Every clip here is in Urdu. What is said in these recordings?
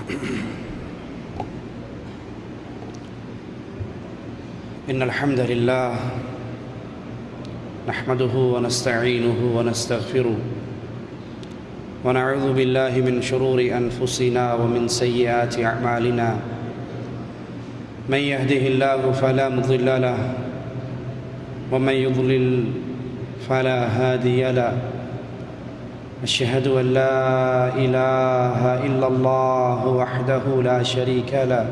إن الحمد لله نحمده ونستعينه ونستغفره ونعوذ بالله من شرور أنفسنا ومن سيئات أعمالنا من يهده الله فلا مضل له ومن يضلل فلا هادي له أشهد أن لا إله إلا الله وحده لا شريك له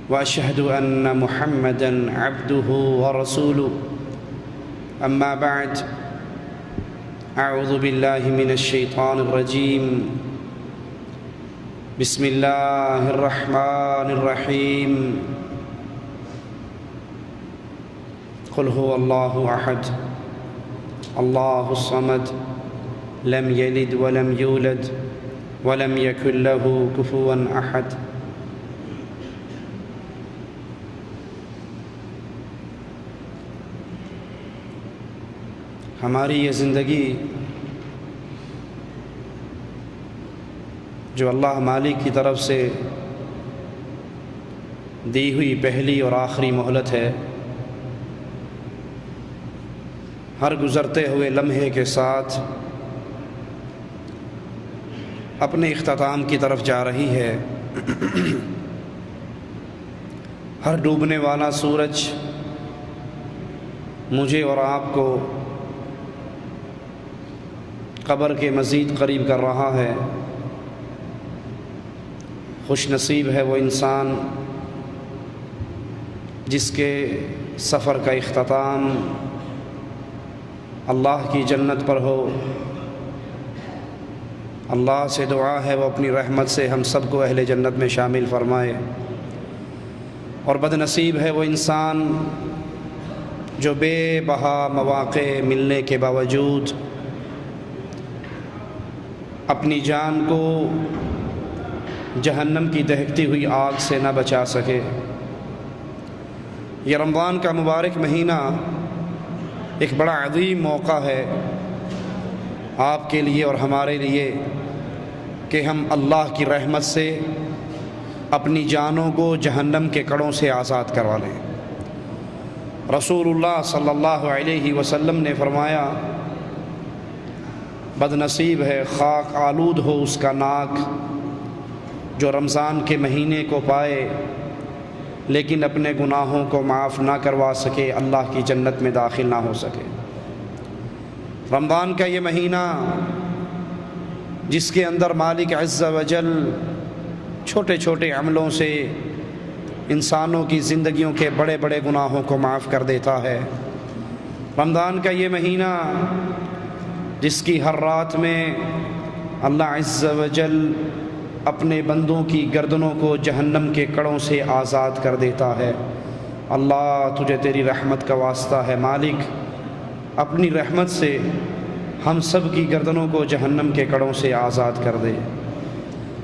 وأشهد أن محمدًا عبده ورسوله أما بعد أعوذ بالله من الشيطان الرجيم بسم الله الرحمن الرحيم قل هو الله أحد الله الصمد لم يلد ولم يولد ولم يكن له كفوا أحد ہماری یہ زندگی جو اللہ مالک کی طرف سے دی ہوئی پہلی اور آخری مہلت ہے، ہر گزرتے ہوئے لمحے کے ساتھ اپنے اختتام کی طرف جا رہی ہے۔ ہر ڈوبنے والا سورج مجھے اور آپ کو قبر کے مزید قریب کر رہا ہے۔ خوش نصیب ہے وہ انسان جس کے سفر کا اختتام اللہ کی جنت پر ہو۔ اللہ سے دعا ہے وہ اپنی رحمت سے ہم سب کو اہل جنت میں شامل فرمائے، اور بد نصیب ہے وہ انسان جو بے بہا مواقع ملنے کے باوجود اپنی جان کو جہنم کی دہکتی ہوئی آگ سے نہ بچا سکے۔ یہ رمضان کا مبارک مہینہ ایک بڑا عظیم موقع ہے آپ کے لیے اور ہمارے لیے کہ ہم اللہ کی رحمت سے اپنی جانوں کو جہنم کے کڑوں سے آزاد کروا لیں۔ رسول اللہ صلی اللہ علیہ وسلم نے فرمایا، بد نصیب ہے، خاک آلود ہو اس کا ناک جو رمضان کے مہینے کو پائے لیکن اپنے گناہوں کو معاف نہ کروا سکے، اللہ کی جنت میں داخل نہ ہو سکے۔ رمضان کا یہ مہینہ جس کے اندر مالک عز و جل چھوٹے چھوٹے عملوں سے انسانوں کی زندگیوں کے بڑے بڑے گناہوں کو معاف کر دیتا ہے۔ رمضان کا یہ مہینہ جس کی ہر رات میں اللہ عز و جل اپنے بندوں کی گردنوں کو جہنم کے کڑوں سے آزاد کر دیتا ہے۔ اللہ تجھے تیری رحمت کا واسطہ ہے مالک، اپنی رحمت سے ہم سب کی گردنوں کو جہنم کے کڑوں سے آزاد کر دے۔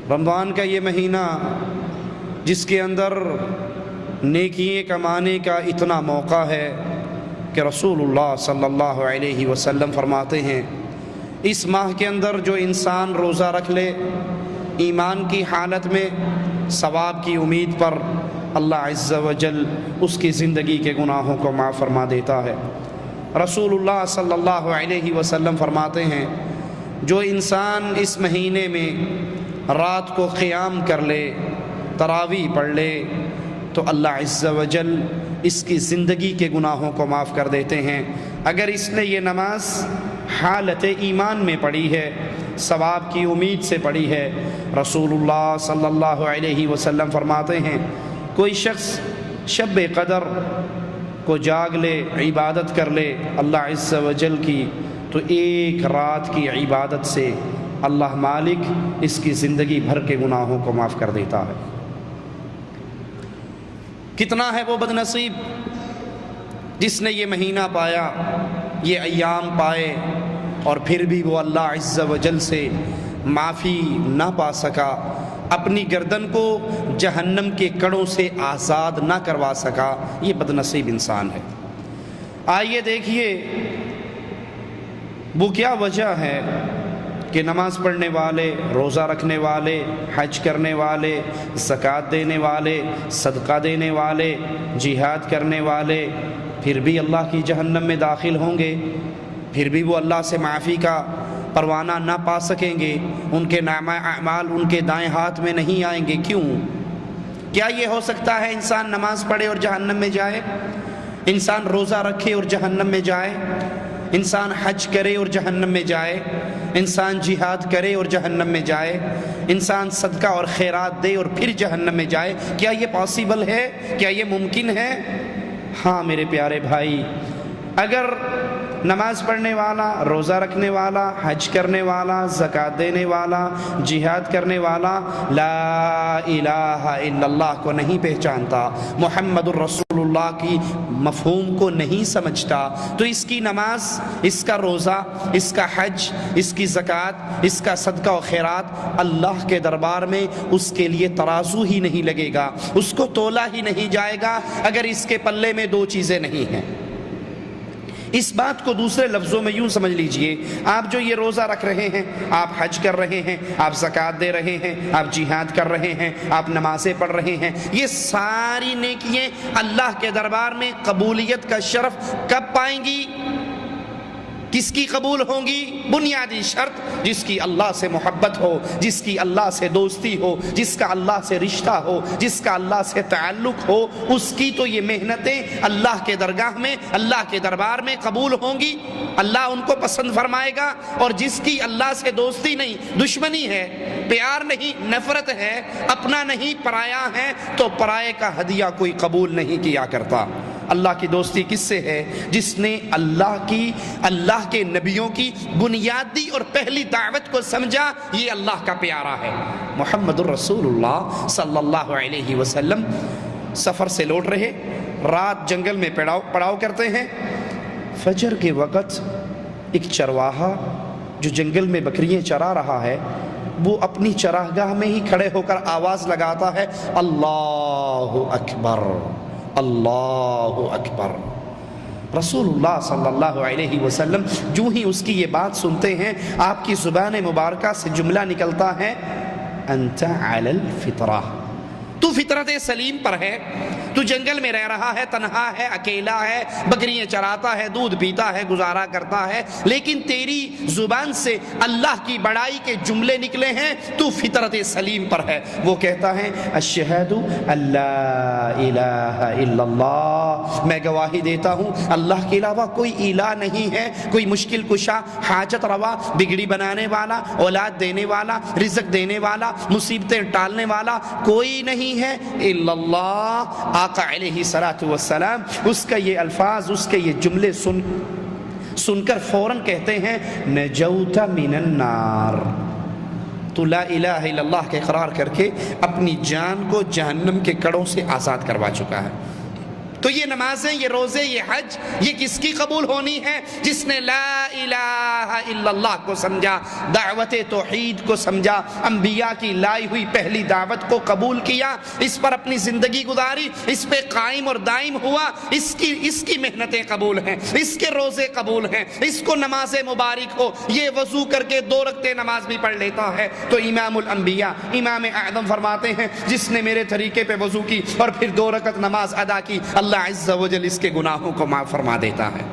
رمضان کا یہ مہینہ جس کے اندر نیکیاں کمانے کا اتنا موقع ہے کہ رسول اللہ صلی اللہ علیہ وسلم فرماتے ہیں، اس ماہ کے اندر جو انسان روزہ رکھ لے ایمان کی حالت میں ثواب کی امید پر، اللہ عز و جل اس کی زندگی کے گناہوں کو معاف فرما دیتا ہے۔ رسول اللہ صلی اللہ علیہ وسلم فرماتے ہیں، جو انسان اس مہینے میں رات کو قیام کر لے، تراویح پڑھ لے، تو اللہ عز و جل اس کی زندگی کے گناہوں کو معاف کر دیتے ہیں۔ اگر اس نے یہ نماز حالت ایمان میں پڑھی ہے، ثواب کی امید سے پڑھی ہے، رسول اللہ صلی اللہ علیہ وسلم فرماتے ہیں، کوئی شخص شب قدر کو جاگ لے، عبادت کر لے اللہ عز و جل کی، تو ایک رات کی عبادت سے اللہ مالک اس کی زندگی بھر کے گناہوں کو معاف کر دیتا ہے۔ کتنا ہے وہ بد نصیب جس نے یہ مہینہ پایا، یہ ایام پائے، اور پھر بھی وہ اللہ عز و جل سے معافی نہ پا سکا، اپنی گردن کو جہنم کے کڑوں سے آزاد نہ کروا سکا۔ یہ بد نصیب انسان ہے۔ آئیے دیکھیے وہ کیا وجہ ہے کہ کہ نماز پڑھنے والے، روزہ رکھنے والے، حج کرنے والے، زکوٰۃ دینے والے، صدقہ دینے والے، جہاد کرنے والے پھر بھی اللہ کی جہنم میں داخل ہوں گے، پھر بھی وہ اللہ سے معافی کا پروانہ نہ پا سکیں گے، ان کے نامہ اعمال ان کے دائیں ہاتھ میں نہیں آئیں گے۔ کیوں؟ کیا یہ ہو سکتا ہے انسان نماز پڑھے اور جہنم میں جائے؟ انسان روزہ رکھے اور جہنم میں جائے؟ انسان حج کرے اور جہنم میں جائے؟ انسان جہاد کرے اور جہنم میں جائے؟ انسان صدقہ اور خیرات دے اور پھر جہنم میں جائے؟ کیا یہ پاسیبل ہے؟ کیا یہ ممکن ہے؟ ہاں میرے پیارے بھائی، اگر نماز پڑھنے والا، روزہ رکھنے والا، حج کرنے والا، زکوٰۃ دینے والا، جہاد کرنے والا لا الہ الا اللہ کو نہیں پہچانتا، محمد الرسول اللہ کی مفہوم کو نہیں سمجھتا، تو اس کی نماز، اس کا روزہ، اس کا حج، اس کی زکوٰۃ، اس کا صدقہ و خیرات اللہ کے دربار میں اس کے لیے ترازو ہی نہیں لگے گا، اس کو تولا ہی نہیں جائے گا اگر اس کے پلے میں دو چیزیں نہیں ہیں۔ اس بات کو دوسرے لفظوں میں یوں سمجھ لیجئے، آپ جو یہ روزہ رکھ رہے ہیں، آپ حج کر رہے ہیں، آپ زکوٰۃ دے رہے ہیں، آپ جہاد کر رہے ہیں، آپ نمازیں پڑھ رہے ہیں، یہ ساری نیکیاں اللہ کے دربار میں قبولیت کا شرف کب پائیں گی؟ کس کی قبول ہوں گی؟ بنیادی شرط جس کی اللہ سے محبت ہو، جس کی اللہ سے دوستی ہو، جس کا اللہ سے رشتہ ہو، جس کا اللہ سے تعلق ہو، اس کی تو یہ محنتیں اللہ کے درگاہ میں، اللہ کے دربار میں قبول ہوں گی، اللہ ان کو پسند فرمائے گا۔ اور جس کی اللہ سے دوستی نہیں، دشمنی ہے، پیار نہیں، نفرت ہے، اپنا نہیں پرایا ہے، تو پرائے کا ہدیہ کوئی قبول نہیں کیا کرتا۔ اللہ کی دوستی کس سے ہے؟ جس نے اللہ کے نبیوں کی بنیادی اور پہلی دعوت کو سمجھا، یہ اللہ کا پیارا ہے۔ محمد الرسول اللہ صلی اللہ علیہ وسلم سفر سے لوٹ رہے، رات جنگل میں پڑاؤ کرتے ہیں، فجر کے وقت ایک چرواہا جو جنگل میں بکریاں چرا رہا ہے، وہ اپنی چراگاہ میں ہی کھڑے ہو کر آواز لگاتا ہے، اللہ اکبر، اللہ اکبر۔ رسول اللہ صلی اللہ علیہ وسلم جو ہی اس کی یہ بات سنتے ہیں، آپ کی زبان مبارکہ سے جملہ نکلتا ہے، انت علی الفطرہ، تو فطرت سلیم پر ہے، تو جنگل میں رہ رہا ہے، تنہا ہے، اکیلا ہے، بکریاں چراتا ہے، دودھ پیتا ہے، گزارا کرتا ہے، لیکن تیری زبان سے اللہ کی بڑائی کے جملے نکلے ہیں، تو فطرت سلیم پر ہے۔ وہ کہتا ہے، اشہد ان لا الہ الا اللہ، میں گواہی دیتا ہوں اللہ کے علاوہ کوئی الہ نہیں ہے، کوئی مشکل کشا، حاجت روا، بگڑی بنانے والا، اولاد دینے والا، رزق دینے والا، مصیبتیں ٹالنے والا کوئی نہیں ہے الا اللہ۔ آقا علیہ السلام اس کا یہ الفاظ، اس کے یہ جملے سن کر فوراً کہتے ہیں، نجوت من النار، تو لا الہ الا اللہ کے اقرار کر کے اپنی جان کو جہنم کے کڑوں سے آزاد کروا چکا ہے۔ تو یہ نمازیں، یہ روزے، یہ حج، یہ کس کی قبول ہونی ہے؟ جس نے لا الہ الا اللہ کو سمجھا، دعوت توحید کو سمجھا، انبیاء کی لائی ہوئی پہلی دعوت کو قبول کیا، اس پر اپنی زندگی گزاری، اس پہ قائم اور دائم ہوا، اس کی محنتیں قبول ہیں، اس کے روزے قبول ہیں، اس کو نماز مبارک ہو، یہ وضو کر کے 2 رکعتیں نماز بھی پڑھ لیتا ہے، تو امام الانبیاء، امام اعظم فرماتے ہیں، جس نے میرے طریقے پہ وضو کی اور پھر 2 رکعت نماز ادا کی، اللہ عز و جل اس کے گناہوں کو معاف فرما دیتا ہے۔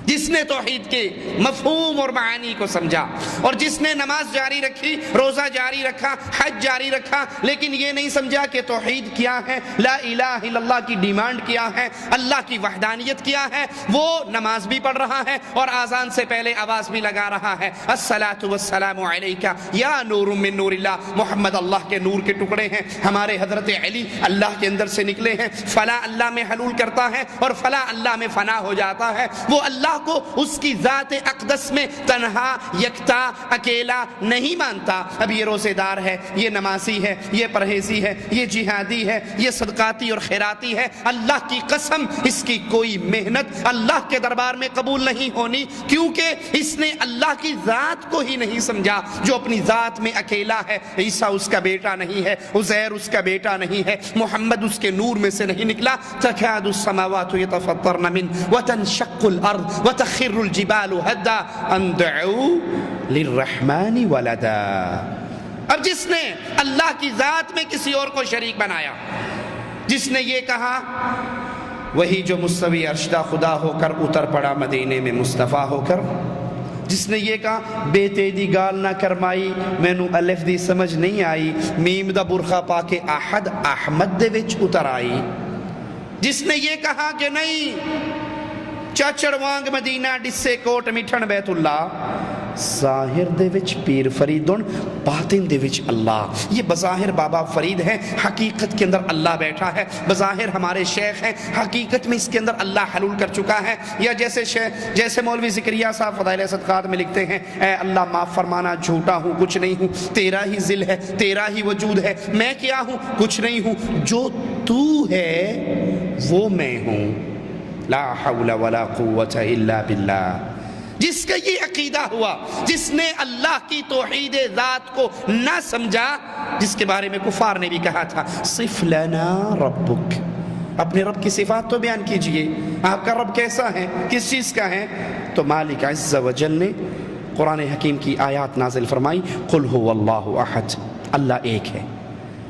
جس نے توحید کے مفہوم اور معانی کو سمجھا، اور جس نے نماز جاری رکھی، روزہ جاری رکھا، حج جاری رکھا، لیکن یہ نہیں سمجھا کہ توحید کیا ہے، لا الہ الا اللہ کی ڈیمانڈ کیا ہے، اللہ کی وحدانیت کیا ہے، وہ نماز بھی پڑھ رہا ہے اور آذان سے پہلے آواز بھی لگا رہا ہے، الصلاۃ والسلام علیک یا نور من نور اللہ، محمد اللہ کے نور کے ٹکڑے ہیں، ہمارے حضرت علی اللہ کے اندر سے نکلے ہیں، فلاں اللہ میں حلول کرتا ہے اور فلاں اللہ میں فنا ہو جاتا ہے، وہ اللہ کو اس کی ذات اقدس میں تنہا، یکتا، اکیلا نہیں مانتا۔ اب یہ روزے دار ہے، یہ نمازی ہے، یہ پرہیزی ہے، یہ جہادی ہے، یہ صدقاتی اور خیراتی ہے، اللہ کی قسم اس کی کوئی محنت اللہ کے دربار میں قبول نہیں ہونی، کیونکہ اس نے اللہ کی ذات کو ہی نہیں سمجھا، جو اپنی ذات میں اکیلا ہے۔ عیسیٰ اس کا بیٹا نہیں ہے، عزیر اس کا بیٹا نہیں ہے، محمد اس کے نور میں سے نہیں نکلا۔ تکاد السماوات یتفطرن من وتنشق الارض وتخر الجبال هدا ان دعوا للرحمن ولدا۔ اب جس نے اللہ کی ذات میں کسی اور کو شریک بنایا، جس نے یہ کہا، وہی جو مستوی عرشدہ خدا ہو کر اتر پڑا مدینے میں مصطفیٰ ہو کر، جس نے یہ کہا بیٹے دی گال نہ کرمائی مینو الف دی سمجھ نہیں آئی، میم دا برخا پا کے احد احمد دے وچ اتر آئی، جس نے یہ کہا کہ نہیں چاچڑ وانگ مدینہ ڈسے کوٹ مٹھن بیت اللہ، ظاہر دے وچ پیر فریدن باطن دے وچ اللہ۔ یہ بظاہر بابا فرید ہے، حقیقت کے اندر اللہ بیٹھا ہے، بظاہر ہمارے شیخ ہیں، حقیقت میں اس کے اندر اللہ حلول کر چکا ہے۔ یا جیسے مولوی زکریا صاحب فضائل صدقات میں لکھتے ہیں، اے اللہ معاف فرمانا جھوٹا ہوں کچھ نہیں ہوں، تیرا ہی ذل ہے، تیرا ہی وجود ہے، میں کیا ہوں کچھ نہیں ہوں، جو تو ہے وہ میں ہوں، لا حول ولا قوت الا باللہ۔ جس کا یہ عقیدہ ہوا، جس نے اللہ کی توحید ذات کو نہ سمجھا، جس کے بارے میں کفار نے بھی کہا تھا صف لنا ربک، اپنے رب کی صفات تو بیان کیجئے، آپ کا رب کیسا ہے، کس چیز کا ہے؟ تو مالک عز و جل نے قرآن حکیم کی آیات نازل فرمائی، قل هو اللہ احد، اللہ ایک ہے۔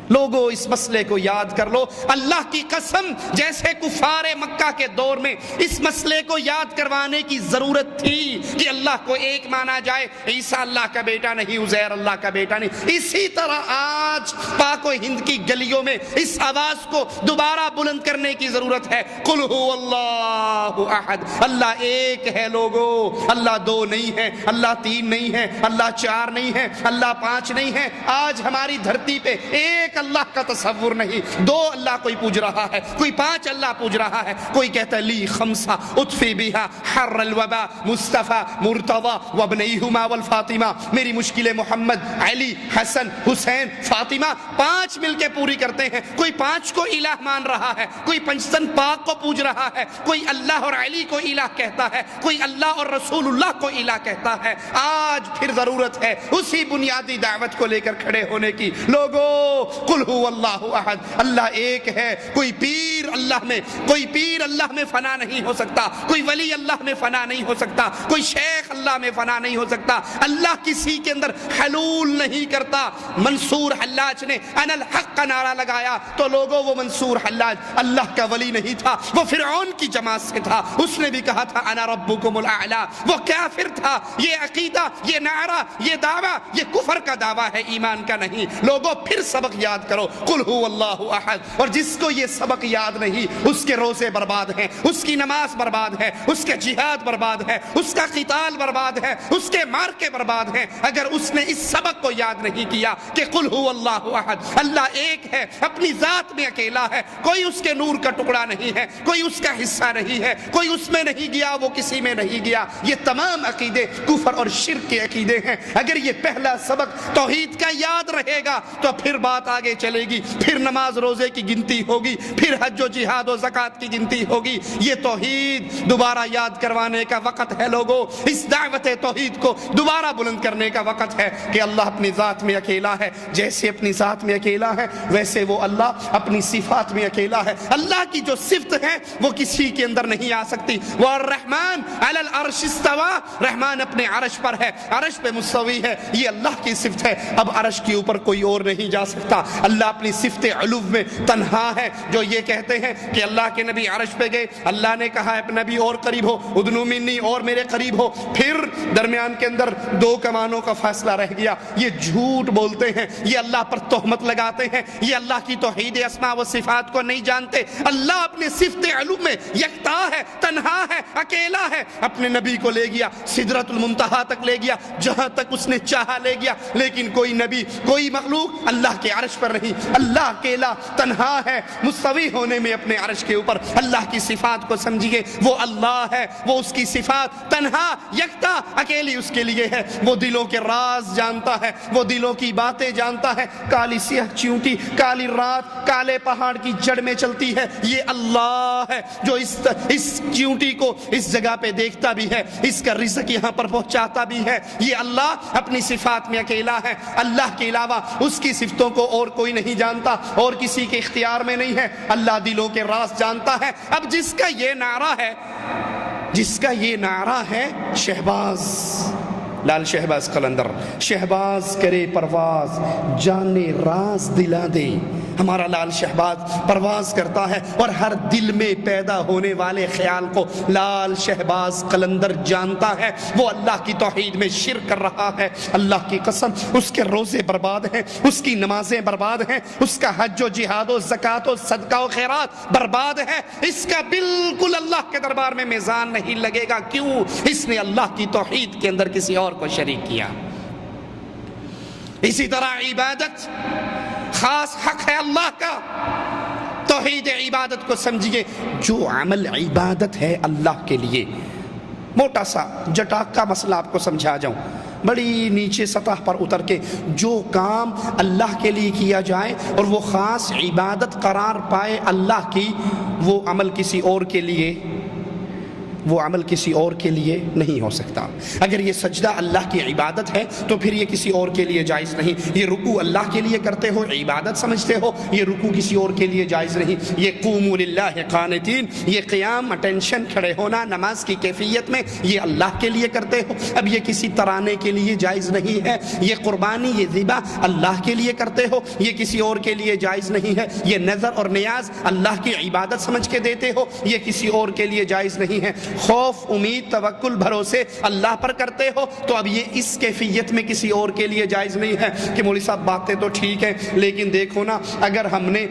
لوگوں اس مسئلے کو یاد کر لو، اللہ کی قسم جیسے کفار مکہ کے دور میں اس مسئلے کو یاد کروانے کی ضرورت تھی کہ اللہ کو ایک مانا جائے، عیسیٰ اللہ کا بیٹا نہیں، عزیر اللہ کا بیٹا نہیں، اسی طرح آج پاک و ہند کی گلیوں میں اس آواز کو دوبارہ بلند کرنے کی ضرورت ہے، قل هو اللہ احد، اللہ ایک ہے لوگوں، اللہ دو نہیں ہے، اللہ تین نہیں ہے، اللہ چار نہیں ہے، اللہ پانچ نہیں ہے۔ آج ہماری دھرتی پہ ایک اللہ کا تصور نہیں، دو اللہ کوئی پوج رہا ہے، کوئی پانچ اللہ پوج رہا ہے، کوئی کہتا ہے لی خمسہ اطفی بہا حر الوبا مصطفیٰ مرتضی وابنیہما والفاطمہ، میری مشکل محمد علی حسن حسین فاطمہ پانچ مل کے پوری کرتے ہیں، کوئی پانچ کو الہ مان رہا ہے، کوئی پنجتن پاک کو پوج رہا ہے، کوئی اللہ اور علی کو الہ کہتا ہے، کوئی اللہ اور رسول اللہ کو الہ کہتا ہے۔ آج پھر ضرورت ہے اسی بنیادی دعوت کو لے کر کھڑے ہونے کی۔ لوگوں قل هو اللہ احد، اللہ ایک ہے، کوئی پیر اللہ میں فنا نہیں ہو سکتا، کوئی ولی اللہ میں فنا نہیں ہو سکتا، کوئی شیخ اللہ میں فنا نہیں ہو سکتا، اللہ کسی کے اندر حلول نہیں کرتا۔ منصور حلاج نے انا الحق کا نعرہ لگایا تو لوگوں وہ منصور حلاج اللہ کا ولی نہیں تھا، وہ فرعون کی جماعت سے تھا، اس نے بھی کہا تھا انا ربکم الاعلی، وہ کافر تھا۔ یہ عقیدہ، یہ نعرہ، یہ دعویٰ، یہ کفر کا دعویٰ ہے، ایمان کا نہیں۔ لوگوں پھر سبق یاد کرو، قل هو اللہ احد، اور جس کو یہ سبق یاد نہیں اس کے روزے برباد ہیں، اس کی نماز برباد ہے، اس کے جہاد برباد ہے، اس کا قتال برباد ہے، اس کے مارکے برباد ہیں، اگر اس نے اس سبق کو یاد نہیں کیا کہ قل هو اللہ احد، اللہ ایک ہے، اپنی ذات میں اکیلا ہے، کوئی اس کے نور کا ٹکڑا نہیں ہے، کوئی اس کا حصہ نہیں ہے، کوئی اس میں نہیں گیا وہ کسی میں نہیں گیا۔ یہ تمام عقیدے کفر اور شرک کے عقیدے ہیں۔ اگر یہ پہلا سبق توحید کا یاد رہے گا تو پھر بات آگے چلے گی، پھر نماز روزے کی گنتی ہوگی، پھر حج و جہاد و زکوٰۃ کی گنتی ہوگی۔ یہ توحید دوبارہ یاد کروانے کا وقت ہے لوگوں، اس دعوت توحید کو دوبارہ بلند کرنے کا وقت ہے کہ اللہ اپنی ذات میں اکیلا ہے، جیسے اپنی ذات میں اکیلا ہے ویسے وہ اللہ اپنی صفات میں اکیلا ہے۔ اللہ کی جو صفت ہے وہ کسی کے اندر نہیں آ سکتی۔ وہ الرحمن علی العرش استوى، رحمان اپنے عرش پر ہے، عرش پہ مستوی ہے، یہ اللہ کی صفت ہے۔ اب عرش کے اوپر کوئی اور نہیں جا سکتا۔ اللہ اپنی صفت علو میں تنہا ہے۔ جو یہ کہتے ہیں کہ اللہ کے نبی عرش پہ گئے، اللہ نے کہا اے نبی اور قریب ہو، ادنو منی اور میرے قریب ہو، پھر درمیان کے اندر دو کمانوں کا فاصلہ رہ گیا۔ یہ جھوٹ بولتے ہیں، یہ اللہ پر تہمت لگاتے ہیں، یہ اللہ کی توحید اسماء و صفات کو نہیں جانتے۔ اللہ اپنے صفت علو میں یکتا ہے، تنہا ہے، اکیلا ہے۔ اپنے نبی کو لے گیا، سدرۃ المنتہا تک لے گیا، جہاں تک اس نے چاہا لے گیا، لیکن کوئی نبی، کوئی مخلوق اللہ کے عرش پر نہیں۔ اللہ اکیلا تنہا ہے، مستوی ہونے میں اپنے عرش کے اوپر۔ اللہ کی صفات کو سمجھیے، وہ اللہ ہے، وہ اس کی صفات تنہا یکتا اکیلی اس کے لیے ہے۔ وہ دلوں کے راز جانتا ہے، وہ دلوں کی باتیں جانتا ہے۔ کالی سیاہ چیونٹی کالی رات کالے پہاڑ کی جڑ میں چلتی ہے، یہ اللہ ہے جو اس چیونٹی کو اس جگہ پہ دیکھتا بھی ہے، اس کا رزق یہاں پر پہنچاتا بھی ہے۔ یہ اللہ اپنی صفات میں اکیلا ہے۔ اللہ کے علاوہ اس کی صفتوں کو اور کوئی نہیں جانتا، اور کسی کے اختیار میں نہیں ہے۔ اللہ دلوں کے راز جانتا ہے۔ اب جس کا یہ نعرہ ہے، جس کا یہ نعرہ ہے شہباز، لال شہباز قلندر، شہباز کرے پرواز جانے راز دلا دے۔ ہمارا لال شہباز پرواز کرتا ہے اور ہر دل میں پیدا ہونے والے خیال کو لال شہباز قلندر جانتا ہے۔ وہ اللہ کی توحید میں شرک کر رہا ہے، اللہ کی قسم اس کے روزے برباد ہیں، اس کی نمازیں برباد ہیں، اس کا حج و جہاد و زکوٰۃ و صدقہ و خیرات برباد ہے، اس کا بالکل اللہ کے دربار میں میزان نہیں لگے گا۔ کیوں؟ اس نے اللہ کی توحید کے اندر کسی اور کو شریک کیا۔ اسی طرح عبادت خاص حق ہے اللہ کا، توحید عبادت کو سمجھیے۔ جو عمل عبادت ہے اللہ کے لیے، موٹا سا جٹاک کا مسئلہ آپ کو سمجھا جاؤں، بڑی نیچے سطح پر اتر کے، جو کام اللہ کے لیے کیا جائے اور وہ خاص عبادت قرار پائے اللہ کی، وہ عمل کسی اور کے لیے نہیں ہو سکتا۔ اگر یہ سجدہ اللہ کی عبادت ہے تو پھر یہ کسی اور کے لیے جائز نہیں۔ یہ رکوع اللہ کے لیے کرتے ہو، عبادت سمجھتے ہو، یہ رکوع کسی اور کے لیے جائز نہیں۔ یہ قوموا للہ قانتین، یہ قیام اٹینشن کھڑے ہونا نماز کی کیفیت میں، یہ اللہ کے لیے کرتے ہو، اب یہ کسی ترانے کے لیے جائز نہیں ہے۔ یہ قربانی، یہ ذبح اللہ کے لیے کرتے ہو، یہ کسی اور کے لیے جائز نہیں ہے۔ یہ نذر اور نیاز اللہ کی عبادت سمجھ کے دیتے ہو، یہ کسی اور کے لیے جائز نہیں ہے۔ خوف، امید، توکل، بھروسے اللہ پر کرتے ہو تو اب یہ اس کیفیت میں کسی اور کے لیے جائز نہیں ہے کہ مولوی صاحب باتیں تو ٹھیک ہیں لیکن دیکھو نا، اگر ہم نے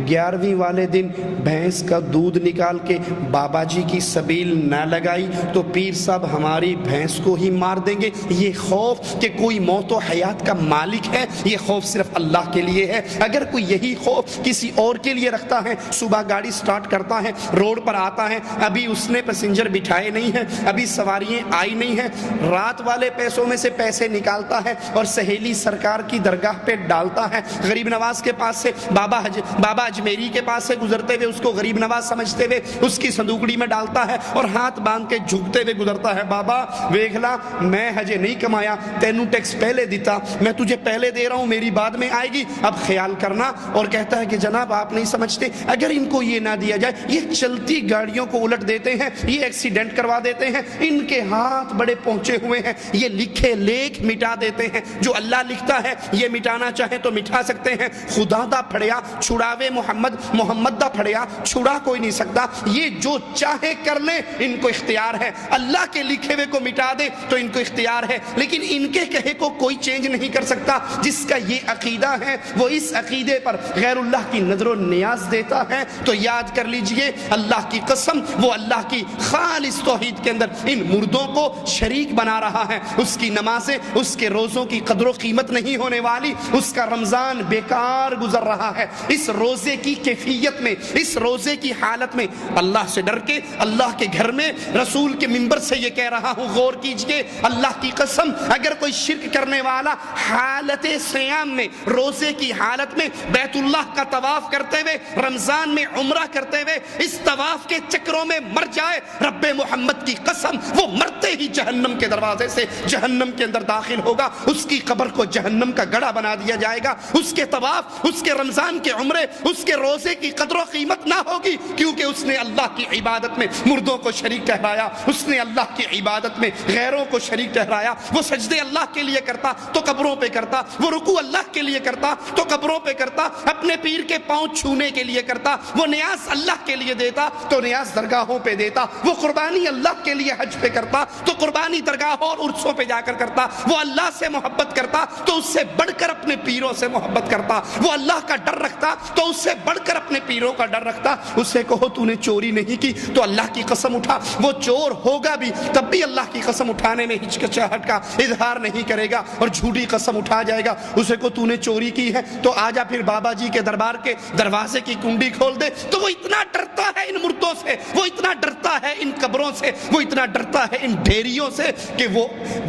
11ویں والے دن بھینس کا دودھ نکال کے بابا جی کی سبیل نہ لگائی تو پیر صاحب ہماری بھینس کو ہی مار دیں گے۔ یہ خوف کہ کوئی موت و حیات کا مالک ہے، یہ خوف صرف اللہ کے لیے ہے۔ اگر کوئی یہی خوف کسی اور کے لیے رکھتا ہے، صبح گاڑی سٹارٹ کرتا ہے، روڈ پر آتا ہے، ابھی اس نے پیسنجر بٹھائے نہیں ہیں، ابھی سواریاں آئی نہیں ہیں، رات والے پیسوں میں سے پیسے نکالتا ہے اور سہیلی سرکار کی درگاہ پہ ڈالتا ہے، غریب نواز کے پاس سے بابا اجمیری کے پاس سے گزرتے ہوئے اس کو غریب نواز سمجھتے ہوئے اس کی صندوقڑی میں ڈالتا ہے اور ہاتھ باندھ کے جھکتے ہوئے گزرتا ہے، بابا ویکھلا میں ہجے نہیں کمایا، تینوں ٹیکس پہلے دیتا، میں تجھے پہلے دے رہا ہوں، میری بعد میں آئے گی، اب خیال کرنا۔ اور کہتا ہے کہ جناب آپ نہیں سمجھتے، اگر ان کو یہ نہ دیا جائے، یہ چلتی گاڑیوں کو الٹ دیتے ہیں، یہ ایکسیڈنٹ کروا دیتے ہیں، ان کے ہاتھ بڑے پہنچے ہوئے ہیں، یہ لکھے لیکھ مٹا دیتے ہیں، جو اللہ لکھتا ہے یہ مٹانا چاہے تو مٹا سکتے ہیں۔ خدا دا پھڑیا چھڑاوے محمد دا پھڑیا چھڑا کوئی نہیں سکتا، یہ جو چاہے کر لے، ان کو اختیار ہے۔ اللہ کے لکھے ہوئے کو مٹا دے تو ان کو اختیار ہے، لیکن ان کے کہے کو کوئی چینج نہیں کر سکتا۔ جس کا یہ عقیدہ ہے وہ اس عقیدے پر غیر اللہ کی نظر و نیاز دیتا ہے تو یاد کر لیجئے، اللہ کی قسم وہ اللہ کی خالص توحید کے اندر ان مردوں کو شریک بنا رہا ہے۔ اس کی نمازیں، اس کے روزوں کی قدر و قیمت نہیں ہونے والی، اس کا رمضان بیکار گزر رہا ہے۔ اس روزے کی کیفیت میں، اس روزے کی حالت میں اللہ سے ڈر کے، اللہ کے گھر میں رسول کے منبر سے یہ کہہ رہا ہوں، غور کیجئے، اللہ کی قسم اگر کوئی شرک کرنے والا حالت سیام میں، روزے کی حالت میں بیت اللہ کا طواف کرتے ہوئے، رمضان میں عمرہ کرتے ہوئے اس طواف کے چکروں میں مر جائے، رب محمد کی قسم وہ مرتے ہی جہنم کے دروازے سے جہنم کے اندر داخل ہوگا، اس کی قبر کو جہنم کا گڑھا بنا دیا جائے گا، اس کے طواف، اس کے رمضان کے عمرے، اس کے روزے کی قدر و قیمت نہ ہوگی، کیونکہ اس نے اللہ کی عبادت میں مردوں کو شریک ٹھہرایا، اس نے اللہ کی عبادت میں غیروں کو شریک ٹھہرایا۔ وہ سجدے اللہ کے لیے کرتا تو قبروں پہ کرتا، وہ رکوع اللہ کے لیے کرتا تو قبروں پہ کرتا، اپنے پیر کے پاؤں چھونے کے لیے کرتا، وہ نیاز اللہ کے لیے دیتا تو نیاز درگاہوں پہ دیتا، وہ قربانی اللہ کے لیے حج پہ کرتا تو قربانی درگاہوں اور عرسوں پہ جا کر کرتا، وہ اللہ سے محبت کرتا تو اس سے بڑھ کر اپنے پیروں سے محبت کرتا، وہ اللہ کا ڈر رکھتا تو اس سے بڑھ کر اپنے پیروں کا ڈر رکھتا۔ اسے کہو تو نے چوری نہیں کی تو اللہ کی قسم اٹھا، وہ چور ہوگا بھی تب بھی اللہ کی قسم اٹھانے میں ہچکچاہٹ کا اظہار نہیں کرے گا اور جھوٹی قسم اٹھا جائے گا۔ اسے کو تو نے چوری کی ہے تو آجا پھر بابا جی کے دربار کے دروازے کی کنڈی کھول دے، تو وہ اتنا ڈرتا ہے ان مردوں سے، وہ اتنا ڈرتا ہے ان قبروں سے، وہ اتنا ڈرتا ہے ان ڈھیریوں سے کہ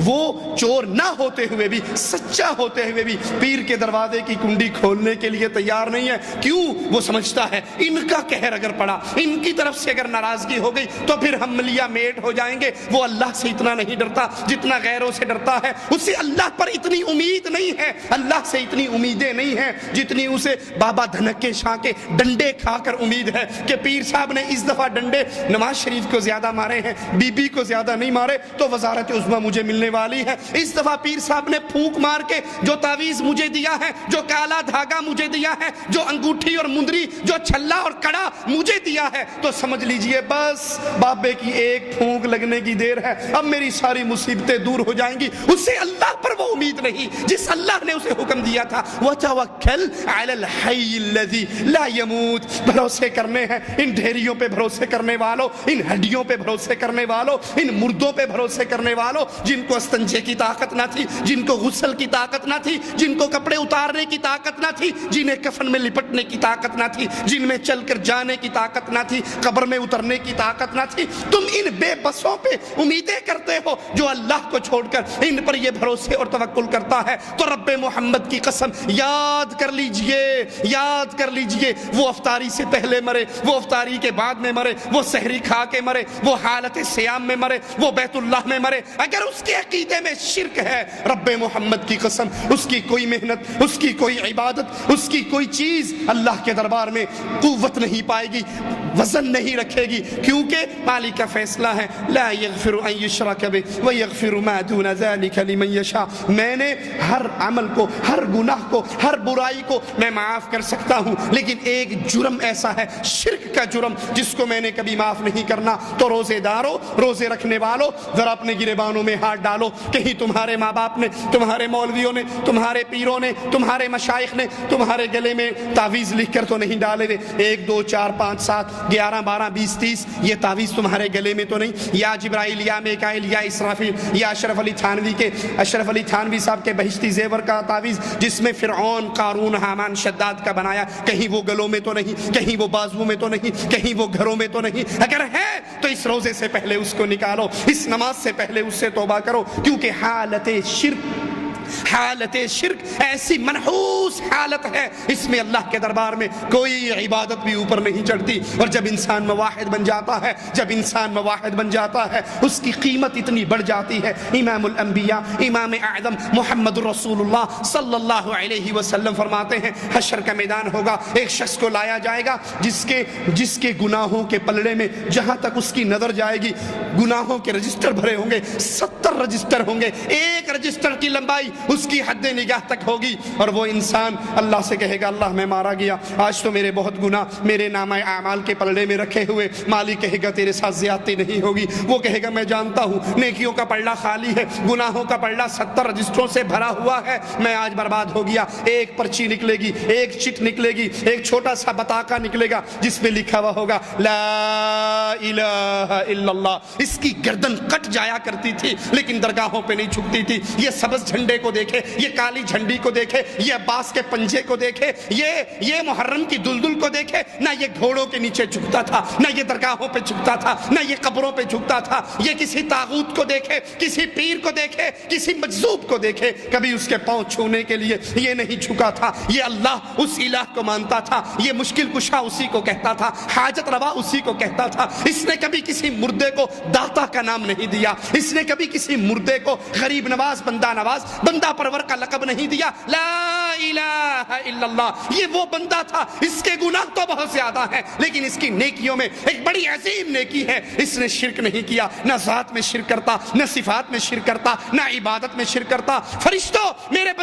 وہ چور نہ ہوتے ہوئے بھی، سچا ہوتے ہوئے بھی پیر کے دروازے کی کنڈی کھولنے کے لیے تیار نہیں ہے۔ کیوں؟ کیوں؟ وہ سمجھتا ہے ان کا قہر اگر پڑا، ان کی طرف سے اگر ناراضگی ہو گئی تو پھر ہم ملیا میٹ ہو جائیں گے۔ وہ اللہ سے اتنا نہیں ڈرتا جتنا غیروں سے ڈرتا ہے۔ اسے اللہ پر اتنی امید نہیں ہے، اللہ سے اتنی امیدیں نہیں ہیں جتنی اسے بابا دھنکے شاہ کے ڈنڈے کھا کر امید ہے کہ پیر صاحب نے اس دفعہ ڈنڈے نواز شریف کو زیادہ مارے ہیں، بی بی کو زیادہ نہیں مارے تو وزارت عظمیٰ مجھے ملنے والی ہے۔ اس دفعہ پیر صاحب نے پھونک مار کے جو تعویذ مجھے دیا ہے، جو کالا دھاگا مجھے دیا ہے، جو انگوٹھی اور مندری، جو چھلا اور کڑا مجھے دیا ہے، تو سمجھ لیجئے بس بابے کی ایک پھونک لگنے کی دیر ہے، اب میری ساری مصیبتیں دور ہو جائیں گی۔ اسے اللہ پر وہ امید نہیں جس اللہ نے اسے حکم دیا تھا، وَتَوَكَّلْ عَلَى الْحَيِّ الَّذِي لَا يَمُوتُ۔ بھروسے کرنے ہیں ان ڈھیریوں پہ بھروسے کرنے والوں، ان ہڈیوں پہ بھروسے کرنے والوں، ان مردوں پہ بھروسے کرنے والوں، جن کو استنجے کی طاقت نہ تھی، جن کو غسل کی طاقت نہ تھی، جن کو کپڑے اتارنے کی طاقت نہ تھی، جنہیں کفن میں لپٹنے کی طاقت نہ تھی، جن میں چل کر جانے کی طاقت نہ تھی، قبر میں اترنے کی طاقت نہ تھی۔ تم ان بے بسوں پہ امیدیں کرتے ہو جو اللہ کو چھوڑ کر ان پر یہ بھروسے اور توکل کرتا ہے، تو رب محمد کی قسم یاد کر لیجئے، یاد کر لیجئے، وہ افطاری سے پہلے مرے، وہ افطاری کے بعد میں مرے، وہ سحری کھا کے مرے، وہ حالت سیام میں مرے، وہ بیت اللہ میں مرے، اگر اس کے عقیدے میں شرک ہے، رب محمد کی قسم اس کی کوئی محنت، اس کی کوئی عبادت، اس کی کوئی چیز اللہ کے دربار میں قوت نہیں پائے گی، وزن نہیں رکھے گی، کیونکہ مالک کا فیصلہ ہے لا یغفر ان یشرک بہ ویغفر ما دون ذلک لمن یشاء۔ میں نے ہر عمل کو، ہر گناہ کو، ہر برائی کو میں معاف کر سکتا ہوں، لیکن ایک جرم ایسا ہے، شرک کا جرم، جس کو میں نے کبھی معاف نہیں کرنا۔ تو روزے داروں، روزے رکھنے والوں، ذرا اپنے گریبانوں میں ہاتھ ڈالو، کہیں تمہارے ماں باپ نے، تمہارے مولویوں نے، تمہارے پیروں نے، تمہارے مشائخ نے تمہارے گلے میں تعویذ لکھ کر تو نہیں ڈالے ہوئے؟ 1 2 4 5 7 11 12 20 30 یہ تعویذ تمہارے گلے میں تو نہیں؟ یا جبرائیل، یا میکائیل، یا اسرافیل، یا اشرف علی تھانوی کے، اشرف علی تھانوی صاحب کے بہشتی زیور کا تعویذ جس میں فرعون، قارون، حامان، شداد کا بنایا، کہیں وہ گلوں میں تو نہیں، کہیں وہ بازو میں تو نہیں، کہیں وہ گھروں میں تو نہیں؟ اگر ہے تو اس روزے سے پہلے اس کو نکالو، اس نماز سے پہلے اس سے توبہ کرو، کیونکہ حالت شرک ایسی منحوس حالت ہے، اس میں اللہ کے دربار میں کوئی عبادت بھی اوپر نہیں چڑھتی۔ اور جب انسان موحد بن جاتا ہے، جب انسان موحد بن جاتا ہے، اس کی قیمت اتنی بڑھ جاتی ہے۔ امام الانبیاء، امام اعظم محمد رسول اللہ صلی اللہ علیہ وسلم فرماتے ہیں، حشر کا میدان ہوگا، ایک شخص کو لایا جائے گا جس کے گناہوں کے پلڑے میں جہاں تک اس کی نظر جائے گی گناہوں کے رجسٹر بھرے ہوں گے، 70 رجسٹر ہوں گے، ایک رجسٹر کی لمبائی اس کی حد نگاہ تک ہوگی، اور وہ انسان اللہ سے کہے گا اللہ میں مارا گیا، آج تو میرے بہت گناہ میرے نامہ اعمال کے پلڑے میں رکھے ہوئے، مالک کہے گا تیرے ساتھ زیادتی نہیں ہوگی، وہ کہے گا میں جانتا ہوں نیکیوں کا پلڑا خالی ہے، گناہوں کا پلڑا 70 رجسٹروں سے بھرا ہوا ہے، میں آج برباد ہو گیا۔ ایک پرچی نکلے گی، ایک چٹ نکلے گی، ایک چھوٹا سا بطاقہ نکلے گا جس میں لکھا ہوا ہوگا لا الہ الا اللہ۔ اس کی گردن کٹ جایا کرتی تھی لیکن درگاہوں پہ نہیں جھکتی تھی۔ یہ سبز جھنڈے کو دیکھے، یہ کالی جھنڈی کو دیکھے، یہ عباس کے پنجے کو دیکھے، یہ محرم کی دلدل کو دیکھے، نہ یہ گھوڑوں کے نیچے جھکتا تھا، نہ یہ درگاہوں پہ جھکتا تھا، نہ یہ قبروں پہ جھکتا تھا۔ یہ کسی طاغوت کو دیکھے، کسی پیر کو دیکھے، کسی مجذوب کو دیکھے، کبھی اس کے پاؤں چھونے کے لیے یہ نہیں جھکا تھا۔ یہ اللہ اس الہ کو مانتا تھا، یہ مشکل کشا اسی کو کہتا تھا، حاجت روا اسی کو کہتا تھا۔ اس نے کبھی کسی مردے کو داتا کا نام نہیں دیا، اس نے کبھی کسی مردے کو غریب نواز، بندہ نواز، بندہ پرور کا لقب نہیں دیا۔ لا الہ الا اللہ، یہ وہ بندہ تھا، اس کے گناہ تو بہت زیادہ ہیں لیکن اس کی نیکیوں میں ایک بڑی عظیم نیکی ہے، اس نے شرک نہیں کیا، نہ ذات میں شرک کرتا، نہ صفات میں شرک کرتا، نہ عبادت میں شرک کرتا۔ فرشتوں، میرے